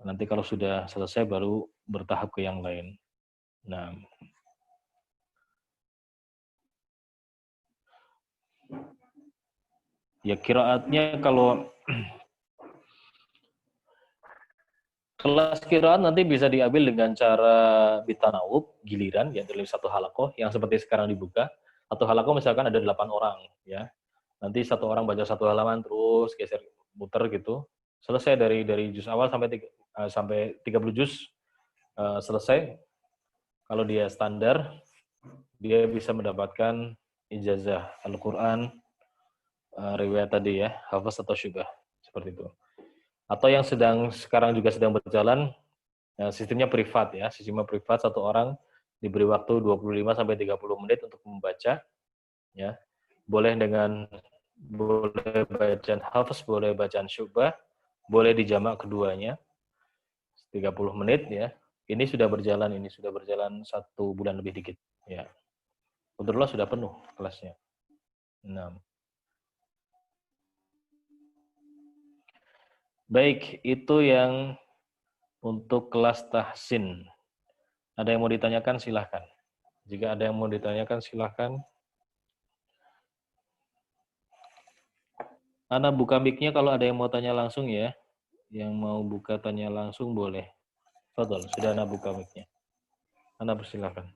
Nanti kalau sudah selesai baru bertahap ke yang lain. Nah, ya qiraatnya kalau kelas qiraat nanti bisa diambil dengan cara bitanawub, giliran, ya dari satu halakoh, yang seperti sekarang dibuka. Satu halakoh misalkan ada 8 orang, ya. Nanti satu orang baca satu halaman, terus geser, muter gitu. Selesai dari juz awal sampai 30 juz selesai. Kalau dia standar, dia bisa mendapatkan ijazah Al-Quran, riwayat tadi ya, hafaz atau syubah, seperti itu. Atau yang sekarang juga sedang berjalan, sistemnya privat ya, sistemnya privat, satu orang diberi waktu 25 sampai 30 menit untuk membaca, ya. Boleh bacaan hafaz, boleh bacaan syubah, boleh dijamak keduanya, 30 menit ya. Ini sudah berjalan 1 bulan lebih dikit, ya. Kebetulan sudah penuh kelasnya. 6. Baik, itu yang untuk kelas tahsin. Ada yang mau ditanyakan, silahkan. Jika ada yang mau ditanyakan, silahkan. Ana buka mic-nya kalau ada yang mau tanya langsung ya. Yang mau buka tanya langsung boleh. Fadol, sudah Ana buka mic-nya. Ana persilahkan.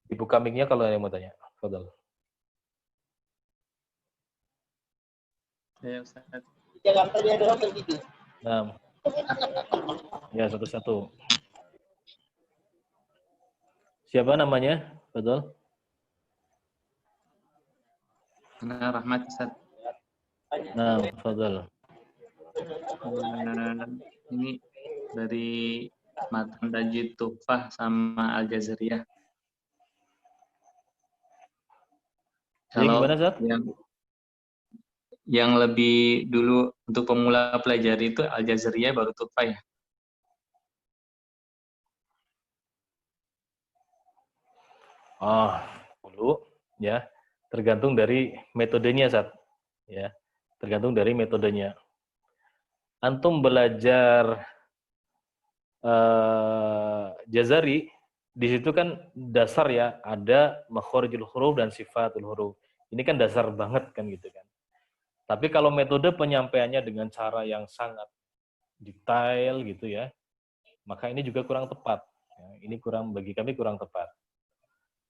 Dibuka mic-nya kalau ada yang mau tanya. Fadol. Ya, Ustaz. Nah, ya satu-satu. Siapa namanya? Fadol. Ana Rahmat, Ustaz. Nah, Fadol. Ini dari Matan Tajwid Tuhfah sama Al-Jazriyah. Jadi Kalau gimana, Zat? yang lebih dulu untuk pemula pelajari itu Al-Jazriyah baru Tuhfah ya? Oh, dulu ya. Tergantung dari metodenya, Zat. Ya. Tergantung dari metodenya. Antum belajar Jazari, di situ kan dasar ya, ada makhorijul huruf dan sifatul huruf. Ini kan dasar banget kan gitu kan. Tapi kalau metode penyampaiannya dengan cara yang sangat detail gitu ya, maka ini juga kurang tepat. Ya, ini bagi kami kurang tepat.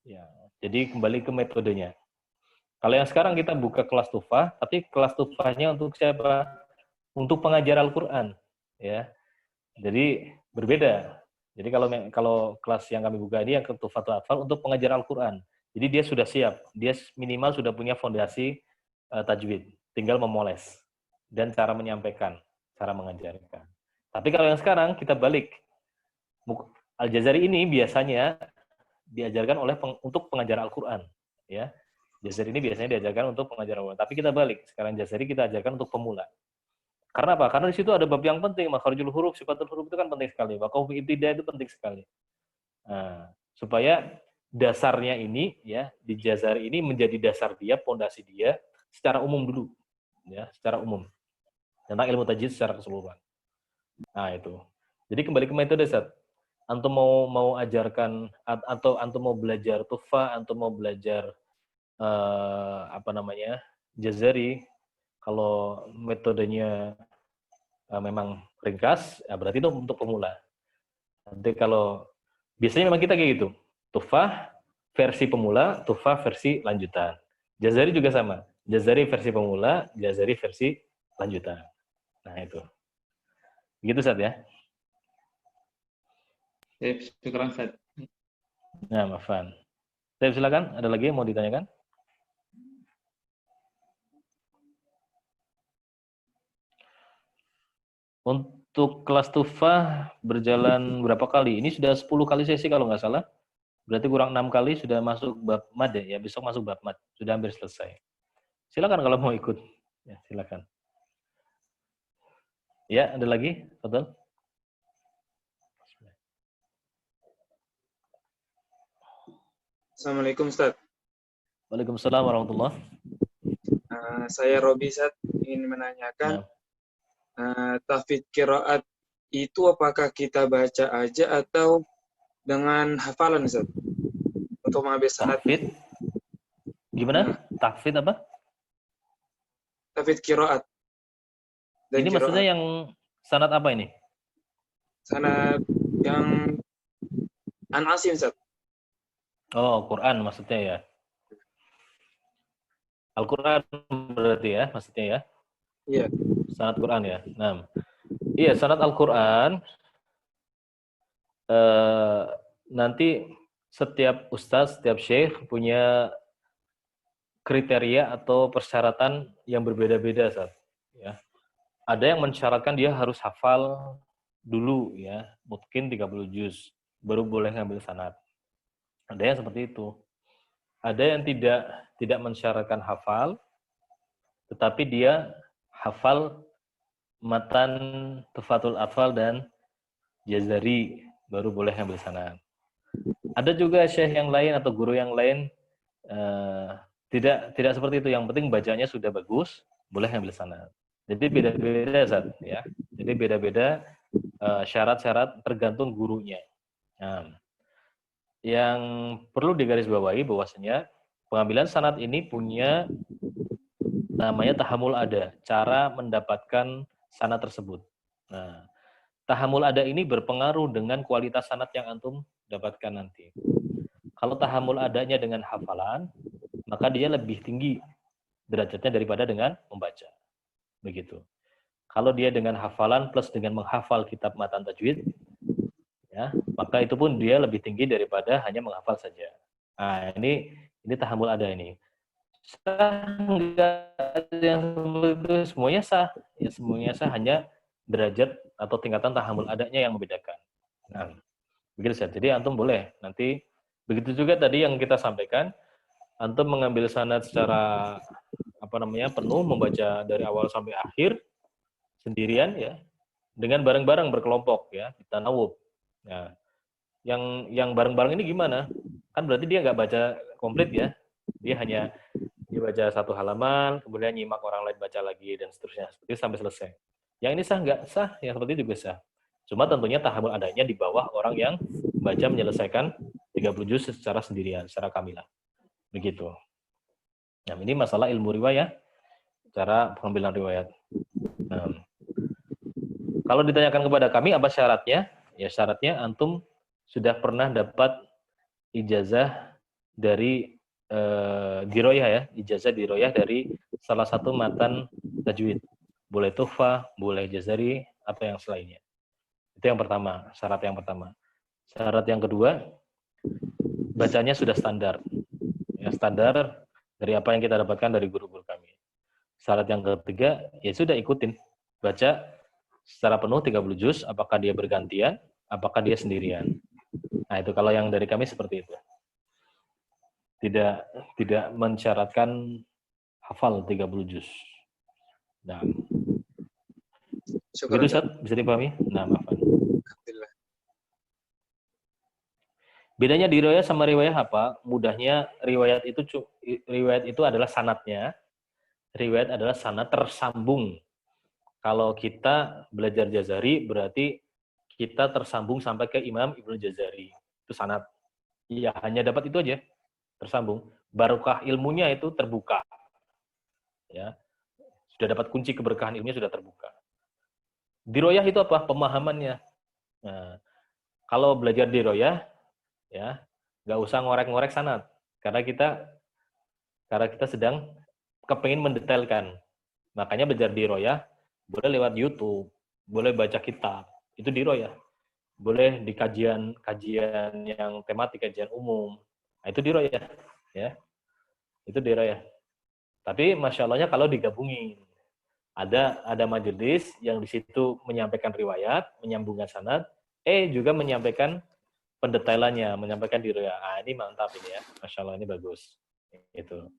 Ya, jadi kembali ke metodenya. Kalau yang sekarang kita buka kelas tufah, tapi kelas tufahnya untuk siapa? Untuk pengajar Al-Quran. Ya, jadi berbeda. Jadi kalau kelas yang kami buka ini yang ke Tufatul Atfal untuk pengajar Al-Quran. Jadi dia sudah siap, dia minimal sudah punya fondasi tajwid, tinggal memoles dan cara menyampaikan, cara mengajarkan. Tapi kalau yang sekarang kita balik, Al-Jazari ini biasanya diajarkan untuk pengajar Al-Quran, ya. Jazari ini biasanya diajarkan untuk pengajar Al-Quran. Tapi kita balik, sekarang Jazari kita ajarkan untuk pemula. Karena apa? Karena di situ ada bab yang penting, makharijul huruf, sifatul huruf itu kan penting sekali. Waqaf ibtidah itu penting sekali. Nah, supaya dasarnya ini ya di Jazari ini menjadi dasar dia, pondasi dia secara umum dulu, ya, secara umum. Tentang ilmu tajwid secara keseluruhan. Nah, itu. Jadi kembali ke metode, Ustaz. Antum mau ajarkan atau antum mau belajar tufa, antum mau belajar Jazari, kalau metodenya memang ringkas, ya berarti itu untuk pemula. Nanti kalau biasanya memang kita kayak gitu, tufah versi pemula, tufah versi lanjutan. Jazari juga sama, Jazari versi pemula, Jazari versi lanjutan. Nah itu, begitu Ustaz ya. Syukuran, Ustaz. Nah, Mafan. Saya silakan, ada lagi yang mau ditanyakan? Untuk kelas tufah berjalan berapa kali? Ini sudah 10 kali sesi kalau nggak salah. Berarti kurang 6 kali sudah masuk bab mad ya. Besok masuk bab mad. Sudah hampir selesai. Silakan kalau mau ikut. Ya, silakan. Ya, ada lagi? Betul? Assalamualaikum Ustaz. Waalaikumsalam warahmatullah. Saya Robi Ustaz, ingin menanyakan Nah, tahfidz qiraat itu apakah kita baca aja atau dengan hafalan Ustaz? Untuk mengambil sanad tahfidz gimana? Tahfidz apa? tahfidz qiraat dan Ini maksudnya qiraat. yang sanad apa ini? Sanad yang An Asim Ustaz. Oh, Quran maksudnya ya. Al-Quran berarti ya, maksudnya ya. Iya. Sanad Quran ya. Nah, iya sanad Al-Quran nanti setiap ustaz, setiap syekh punya kriteria atau persyaratan yang berbeda-beda, Ustaz. Ya. Ada yang mensyaratkan dia harus hafal dulu ya, mungkin 30 juz baru boleh ngambil sanad. Ada yang seperti itu. Ada yang tidak mensyaratkan hafal, tetapi dia hafal matan Tufatul Atfal dan Jazari baru boleh ngambil sanad. Ada juga syekh yang lain atau guru yang lain tidak seperti itu. Yang penting bacanya sudah bagus, boleh ngambil sanad. Jadi beda-beda Zat, ya. Jadi beda-beda syarat-syarat tergantung gurunya. Nah, yang perlu digarisbawahi bahwasanya pengambilan sanad ini punya namanya tahamul ada, cara mendapatkan sanad tersebut. Nah, tahamul ada ini berpengaruh dengan kualitas sanad yang antum dapatkan nanti. Kalau tahamul adanya dengan hafalan, maka dia lebih tinggi derajatnya daripada dengan membaca. Begitu. Kalau dia dengan hafalan plus dengan menghafal kitab matan tajwid, ya, maka itu pun dia lebih tinggi daripada hanya menghafal saja. Nah, ini tahamul ada ini. Sah enggak yang itu semuanya sah. Ya, semuanya sah, hanya derajat atau tingkatan tahamul adanya yang membedakan. Nah, begitu saja. Jadi antum boleh nanti begitu juga tadi yang kita sampaikan, antum mengambil sanad secara penuh, membaca dari awal sampai akhir sendirian ya, dengan bareng-bareng berkelompok ya, tanawub. Nah, yang bareng-bareng ini gimana? Kan berarti dia nggak baca komplit ya. Dia hanya dibaca satu halaman, kemudian nyimak orang lain baca lagi dan seterusnya, seperti itu sampai selesai. Yang ini sah nggak? Sah, yang seperti itu juga sah. Cuma tentunya tahamul adanya di bawah orang yang baca menyelesaikan 30 juz secara sendirian, secara kamilah. Begitu. Nah, ini masalah ilmu riwayat, cara pengambilan riwayat. Nah, kalau ditanyakan kepada kami apa syaratnya? Ya syaratnya antum sudah pernah dapat ijazah dari diroyah ya, ijazah diroyah dari salah satu matan tajwid. Boleh tuhfah, boleh jazari, atau yang selainnya. Itu yang pertama, syarat yang pertama. Syarat yang kedua, bacanya sudah standar. Ya, standar dari apa yang kita dapatkan dari guru-guru kami. Syarat yang ketiga, ya sudah ikutin. Baca secara penuh 30 juz, apakah dia bergantian, apakah dia sendirian. Nah, itu kalau yang dari kami seperti itu. Tidak mensyaratkan hafal 30 juz. Nah, Syukur begitu Ustaz, bisa dipahami? Nah, maaf. Alhamdulillah. Bedanya di riwayat sama riwayat apa? Mudahnya riwayat itu adalah sanadnya. Riwayat adalah sanad tersambung. Kalau kita belajar Jazari berarti kita tersambung sampai ke Imam Ibnu Jazari. Itu sanad. Iya, hanya dapat itu aja. Tersambung. Barokah ilmunya itu terbuka. Ya. Sudah dapat kunci keberkahan ilmunya, sudah terbuka. Diroyah itu apa? Pemahamannya. Nah, kalau belajar diroyah, ya nggak usah ngorek-ngorek sanad, karena kita sedang kepingin mendetailkan. Makanya belajar diroyah boleh lewat YouTube, boleh baca kitab, itu diroyah. Boleh di kajian yang tematik, kajian umum, nah, itu diroyah, ya itu diroyah. Tapi masya Allahnya kalau digabungin, ada majelis yang di situ menyampaikan riwayat, menyambungkan sanad, juga menyampaikan pendetailannya, menyampaikan diroyah. Ah, ini mantap ini ya, masya Allah ini bagus. Itu.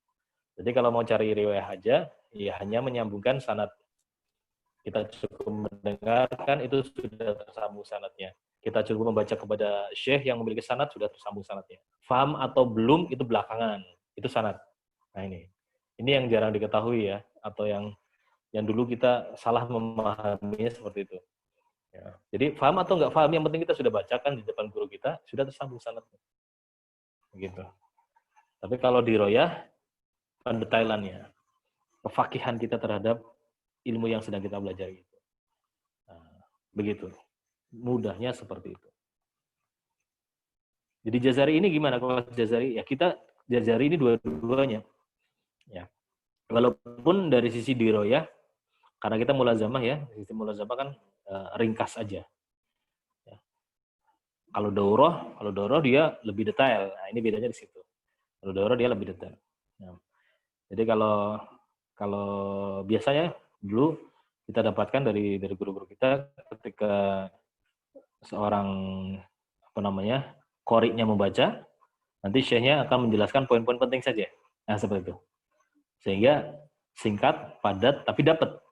Jadi kalau mau cari riwayat aja, ya hanya menyambungkan sanad. Kita cukup mendengarkan, itu sudah tersambung sanadnya. Kita cukup membaca kepada syekh yang memiliki sanad, sudah tersambung sanadnya. Faham atau belum, itu belakangan. Itu sanad. Nah ini yang jarang diketahui ya, atau yang dulu kita salah memahaminya seperti itu. Ya. Jadi paham atau nggak paham, yang penting kita sudah bacakan di depan guru kita, sudah tersambung sanadnya. Begitu. Tapi kalau di royah, pendetailannya, kefakihan kita terhadap ilmu yang sedang kita belajar itu. Nah, begitu. Mudahnya seperti itu. Jadi Jazari ini gimana? Kalau Jazari, ya kita Jazari ini dua-duanya. Ya. Walaupun dari sisi diroyah, karena kita mulazamah ya, sisi mulazamah kan ringkas aja. Ya. Kalau daurah dia lebih detail. Nah, ini bedanya di situ. Kalau daurah dia lebih detail. Nah, jadi kalau biasanya dulu kita dapatkan dari guru-guru kita, ketika seorang qori'nya membaca, nanti syekhnya akan menjelaskan poin-poin penting saja. Nah, seperti itu. Sehingga singkat, padat, tapi dapat.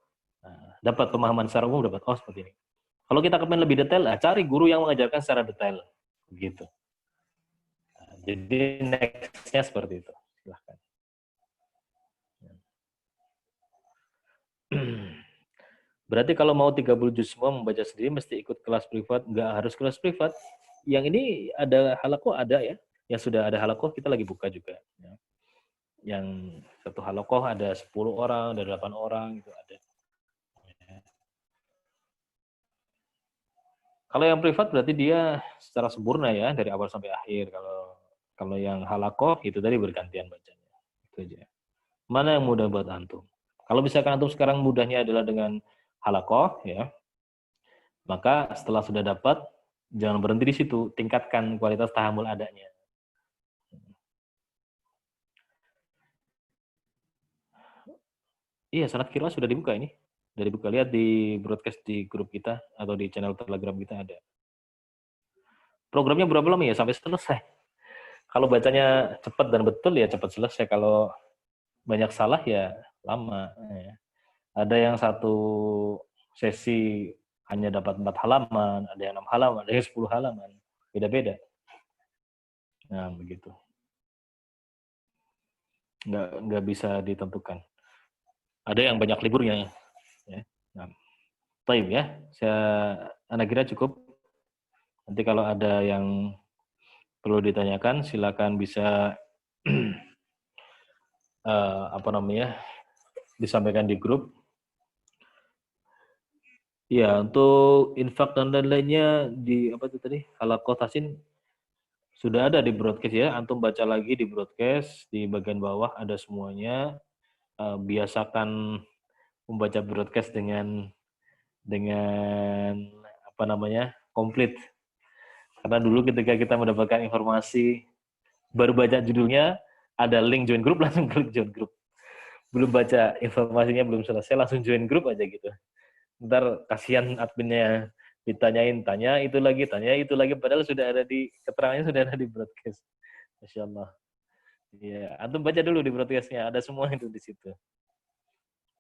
Nah, dapat pemahaman secara umum, dapat. Oh, seperti ini. Kalau kita kepengen lebih detail, cari guru yang mengajarkan secara detail. Begitu. Nah, jadi next-nya seperti itu. Silahkan. Berarti kalau mau 30 juz semua membaca sendiri mesti ikut kelas privat, nggak harus kelas privat. Yang ini ada halakoh, ada ya. Yang sudah ada halakoh kita lagi buka juga. Ya. Yang satu halakoh ada 10 orang, ada 8 orang, itu ada. Ya. Kalau yang privat berarti dia secara sempurna ya, dari awal sampai akhir. Kalau yang halakoh itu tadi bergantian bacanya. Itu aja. Mana yang mudah buat antum? Kalau misalkan antum sekarang mudahnya adalah dengan halakoh, ya, maka setelah sudah dapat, jangan berhenti di situ, tingkatkan kualitas tahammul adanya. Iya, sanad qiraah sudah dibuka ini. Dari buka, lihat di broadcast di grup kita atau di channel Telegram kita ada. Programnya berapa lama ya? Sampai selesai. Kalau bacanya cepat dan betul ya cepat selesai. Kalau banyak salah ya lama. Ya. Ada yang satu sesi hanya dapat 4 halaman, ada yang 6 halaman, ada yang 10 halaman. Beda-beda. Nah, begitu. Nggak bisa ditentukan. Ada yang banyak liburnya. Ya. Nah, baik ya. Anak kira cukup. Nanti kalau ada yang perlu ditanyakan, silakan bisa disampaikan di grup. Ya, untuk infak dan lain-lainnya di apa itu tadi? Halakoh Tasin sudah ada di broadcast ya. Antum baca lagi di broadcast, di bagian bawah ada semuanya. Biasakan membaca broadcast dengan komplit. Karena dulu ketika kita mendapatkan informasi baru baca judulnya, ada link join grup, langsung klik join grup. Belum baca informasinya, belum selesai, langsung join grup aja gitu. Ntar kasihan adminnya tanya itu lagi, padahal sudah ada di keterangannya, sudah ada di broadcast. Masya Allah. Ya, antum baca dulu di broadcastnya, ada semua itu di situ.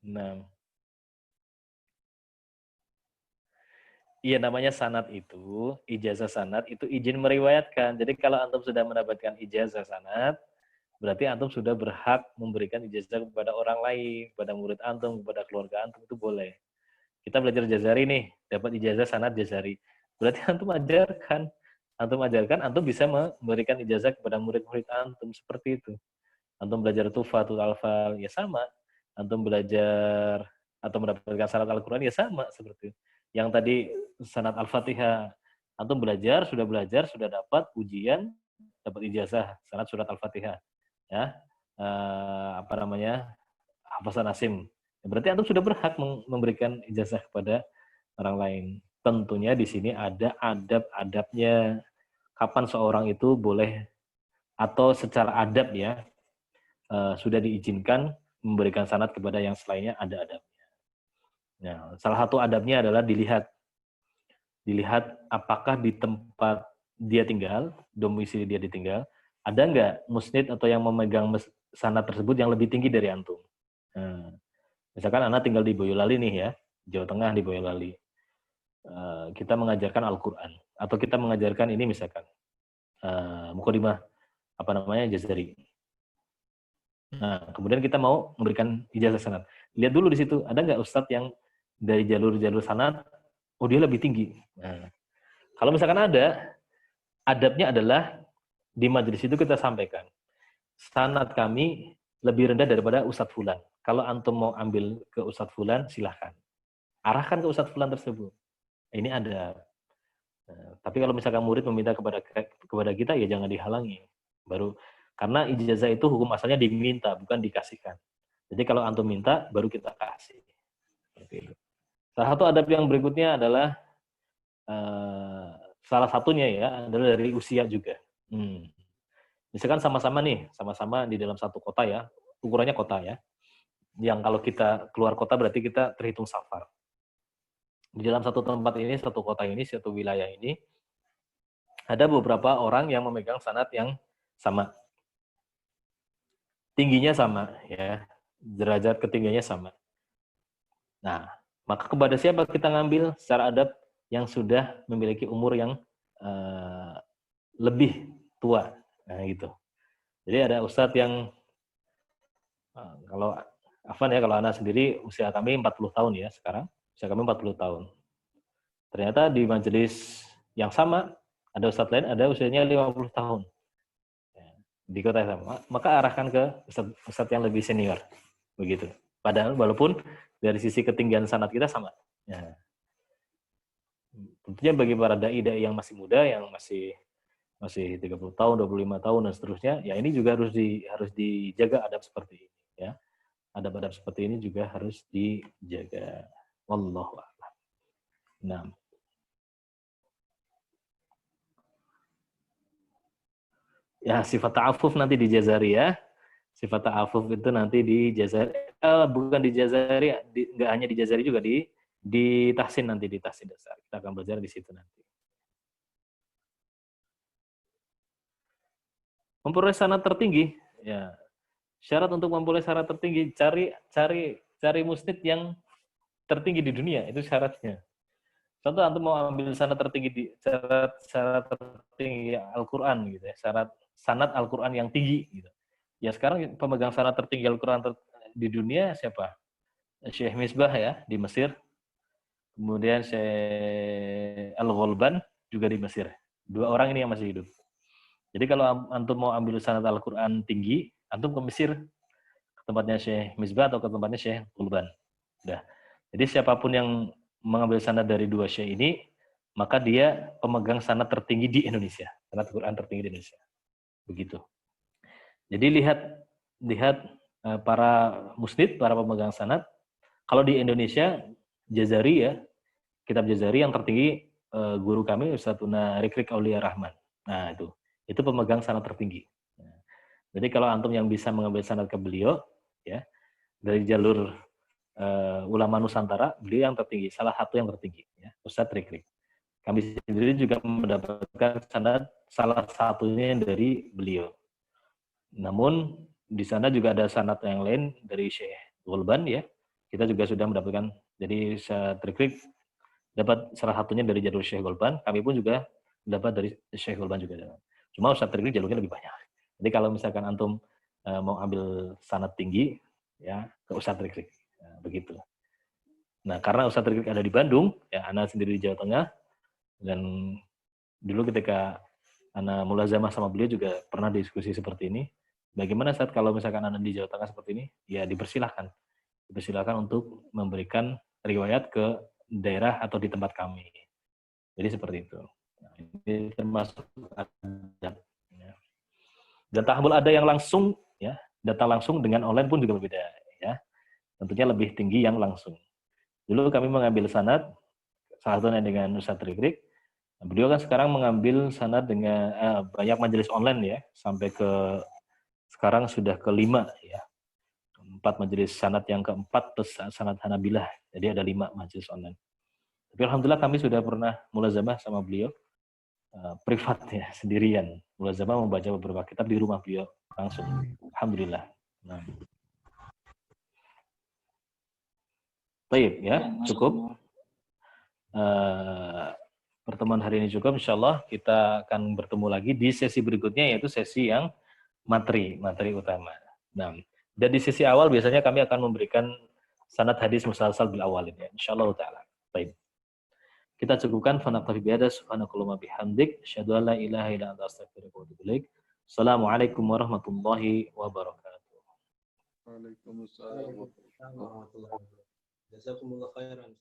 Nah, iya, namanya sanad itu, ijazah sanad itu izin meriwayatkan. Jadi kalau antum sudah mendapatkan ijazah sanad, berarti antum sudah berhak memberikan ijazah kepada orang lain, kepada murid antum, kepada keluarga antum, itu boleh. Kita belajar Jazari nih, dapat ijazah sanad Jazari. Berarti antum ajarkan, antum bisa memberikan ijazah kepada murid-murid antum, seperti itu. Antum belajar Tufatul Alfal, ya sama. Antum belajar atau mendapatkan sanad Al-Quran, ya sama seperti itu. Yang tadi sanad Al-Fatihah, antum sudah dapat ujian, dapat ijazah sanad surat Al-Fatihah. Ya, hafasan Asim. Berarti antum sudah berhak memberikan ijazah kepada orang lain. Tentunya di sini ada adab-adabnya. Kapan seorang itu boleh atau secara adab ya sudah diizinkan memberikan sanad kepada yang selainnya, ada adabnya. Nah, salah satu adabnya adalah dilihat apakah di tempat dia tinggal, domisili dia ditinggal, ada nggak musnid atau yang memegang sanad tersebut yang lebih tinggi dari antum. Nah, misalkan anak tinggal di Boyolali nih ya, Jawa Tengah, di Boyolali. Kita mengajarkan Al-Quran. Atau kita mengajarkan ini misalkan, Muqaddimah, Jazari. Nah, kemudian kita mau memberikan ijazah sanad. Lihat dulu di situ, ada nggak ustadz yang dari jalur sanad, oh dia lebih tinggi. Nah, kalau misalkan ada, adabnya adalah di majelis itu kita sampaikan, sanad kami lebih rendah daripada Ustadz Fulan. Kalau antum mau ambil ke Ustadz Fulan, silahkan. Arahkan ke Ustadz Fulan tersebut. Ini ada. Nah, tapi kalau misalkan murid meminta kepada kita, ya jangan dihalangi. Baru karena ijazah itu hukum asalnya diminta, bukan dikasihkan. Jadi kalau antum minta, baru kita kasih. Seperti itu. Salah satu adab yang berikutnya adalah salah satunya ya adalah dari usia juga. Misalkan sama-sama di dalam satu kota ya, ukurannya kota ya. Yang kalau kita keluar kota berarti kita terhitung safar. Di dalam satu tempat ini, satu kota ini, satu wilayah ini, ada beberapa orang yang memegang sanad yang sama. Tingginya sama ya, derajat ketinggiannya sama. Nah, maka kepada siapa kita ngambil secara adab yang sudah memiliki umur yang lebih tua, nah gitu. Jadi ada ustadz yang kalau Afan ya, kalau anak sendiri usia kami 40 tahun ya sekarang, usia kami 40 tahun. Ternyata di majelis yang sama ada ustadz lain ada usianya 50 tahun. Di kota yang sama, maka arahkan ke ustadz yang lebih senior, begitu. Padahal walaupun dari sisi ketinggian sanad kita sama. Ya. Tentunya bagi para dai yang masih muda, yang masih 30 tahun, 25 tahun dan seterusnya, ya ini juga harus dijaga adab seperti ini ya. Adab-adab seperti ini juga harus dijaga. Wallahu a'lam. Nah. Ya, sifat ta'afuf nanti di Jazari ya. Sifat ta'afuf itu nanti di Jazari, bukan di Jazari, enggak hanya di Jazari juga di Tahsin nanti, di Tahsin dasar. Kita akan belajar di situ nanti. Memperoleh sanad tertinggi, ya. Syarat untuk memperoleh sanad tertinggi, cari musnid yang tertinggi di dunia, itu syaratnya. Contoh antum mau ambil sanad tertinggi syarat tertinggi Al-Qur'an gitu ya, syarat sanad Al-Qur'an yang tinggi gitu. Ya sekarang pemegang sanad tertinggi Al-Qur'an di dunia siapa? Syekh Misbah ya di Mesir. Kemudian Syekh Al-Ghulban juga di Mesir. Dua orang ini yang masih hidup. Jadi kalau antum mau ambil sanad Al-Qur'an tinggi, antum ke Mesir, ke tempatnya Syekh Misbah atau ke tempatnya Syekh Ghulban. Udah. Jadi siapapun yang mengambil sanad dari dua syekh ini, maka dia pemegang sanad tertinggi di Indonesia. Sanad Al-Qur'an tertinggi di Indonesia. Begitu. Jadi lihat para musnid, para pemegang sanad. Kalau di Indonesia, Jazari ya, kitab Jazari yang tertinggi guru kami Ustadzuna Rikrik Aulia Rahman. Nah itu pemegang sanad tertinggi. Nah, jadi kalau antum yang bisa mengambil sanad ke beliau, ya dari jalur ulama Nusantara, beliau yang tertinggi, salah satu yang tertinggi, ya, Ustadz Rikrik. Kami sendiri juga mendapatkan sanad salah satunya dari beliau. Namun di sana juga ada sanad yang lain dari Syekh Ghulban ya. Kita juga sudah mendapatkan, jadi Ustadz Rikrik dapat salah satunya dari jalur Syekh Ghulban, kami pun juga dapat dari Syekh Ghulban juga. Cuma Ustadz Rikrik jalurnya lebih banyak. Jadi kalau misalkan antum mau ambil sanad tinggi, ya ke Ustadz Rikrik. Nah, begitu. Nah, karena Ustadz Rikrik ada di Bandung, ya Ana sendiri di Jawa Tengah, dan dulu ketika Ana mulazamah sama beliau juga pernah diskusi seperti ini. Bagaimana saat kalau misalkan Ana di Jawa Tengah seperti ini, ya dipersilahkan. Dipersilahkan untuk memberikan riwayat ke daerah atau di tempat kami. Jadi seperti itu. Nah, ini termasuk adab. Ya. Dan tahamul ada yang langsung, ya, data langsung dengan online pun juga berbeda. Ya. Tentunya lebih tinggi yang langsung. Dulu kami mengambil sanad, salah satunya dengan Ustadz Rikrik. Beliau kan sekarang mengambil sanad dengan banyak majelis online ya, sampai ke sekarang sudah ke-5 ya. 4 majelis sanad yang keempat plus sanad Hanabilah. Jadi ada 5 majelis online. Tapi alhamdulillah kami sudah pernah mulazamah sama beliau privat ya, sendirian. Mulazamah membaca beberapa kitab di rumah beliau langsung. Alhamdulillah. Nah. Baik, ya, cukup. Pertemuan hari ini cukup. Insyaallah kita akan bertemu lagi di sesi berikutnya, yaitu sesi yang materi utama. Nah, dan di sesi awal biasanya kami akan memberikan sanad hadis musalsal bil awalin ya, insyaallah taala. Baik. Kita cukupkan fa naqtafi bihadza subhanakallahumma bihamdik asyhadu an la ilaha illa anta astaghfiruka wa atubu ilaik. Assalamualaikum warahmatullahi wabarakatuh. Waalaikumsalam warahmatullahi wabarakatuh. Jazakumullah khairan.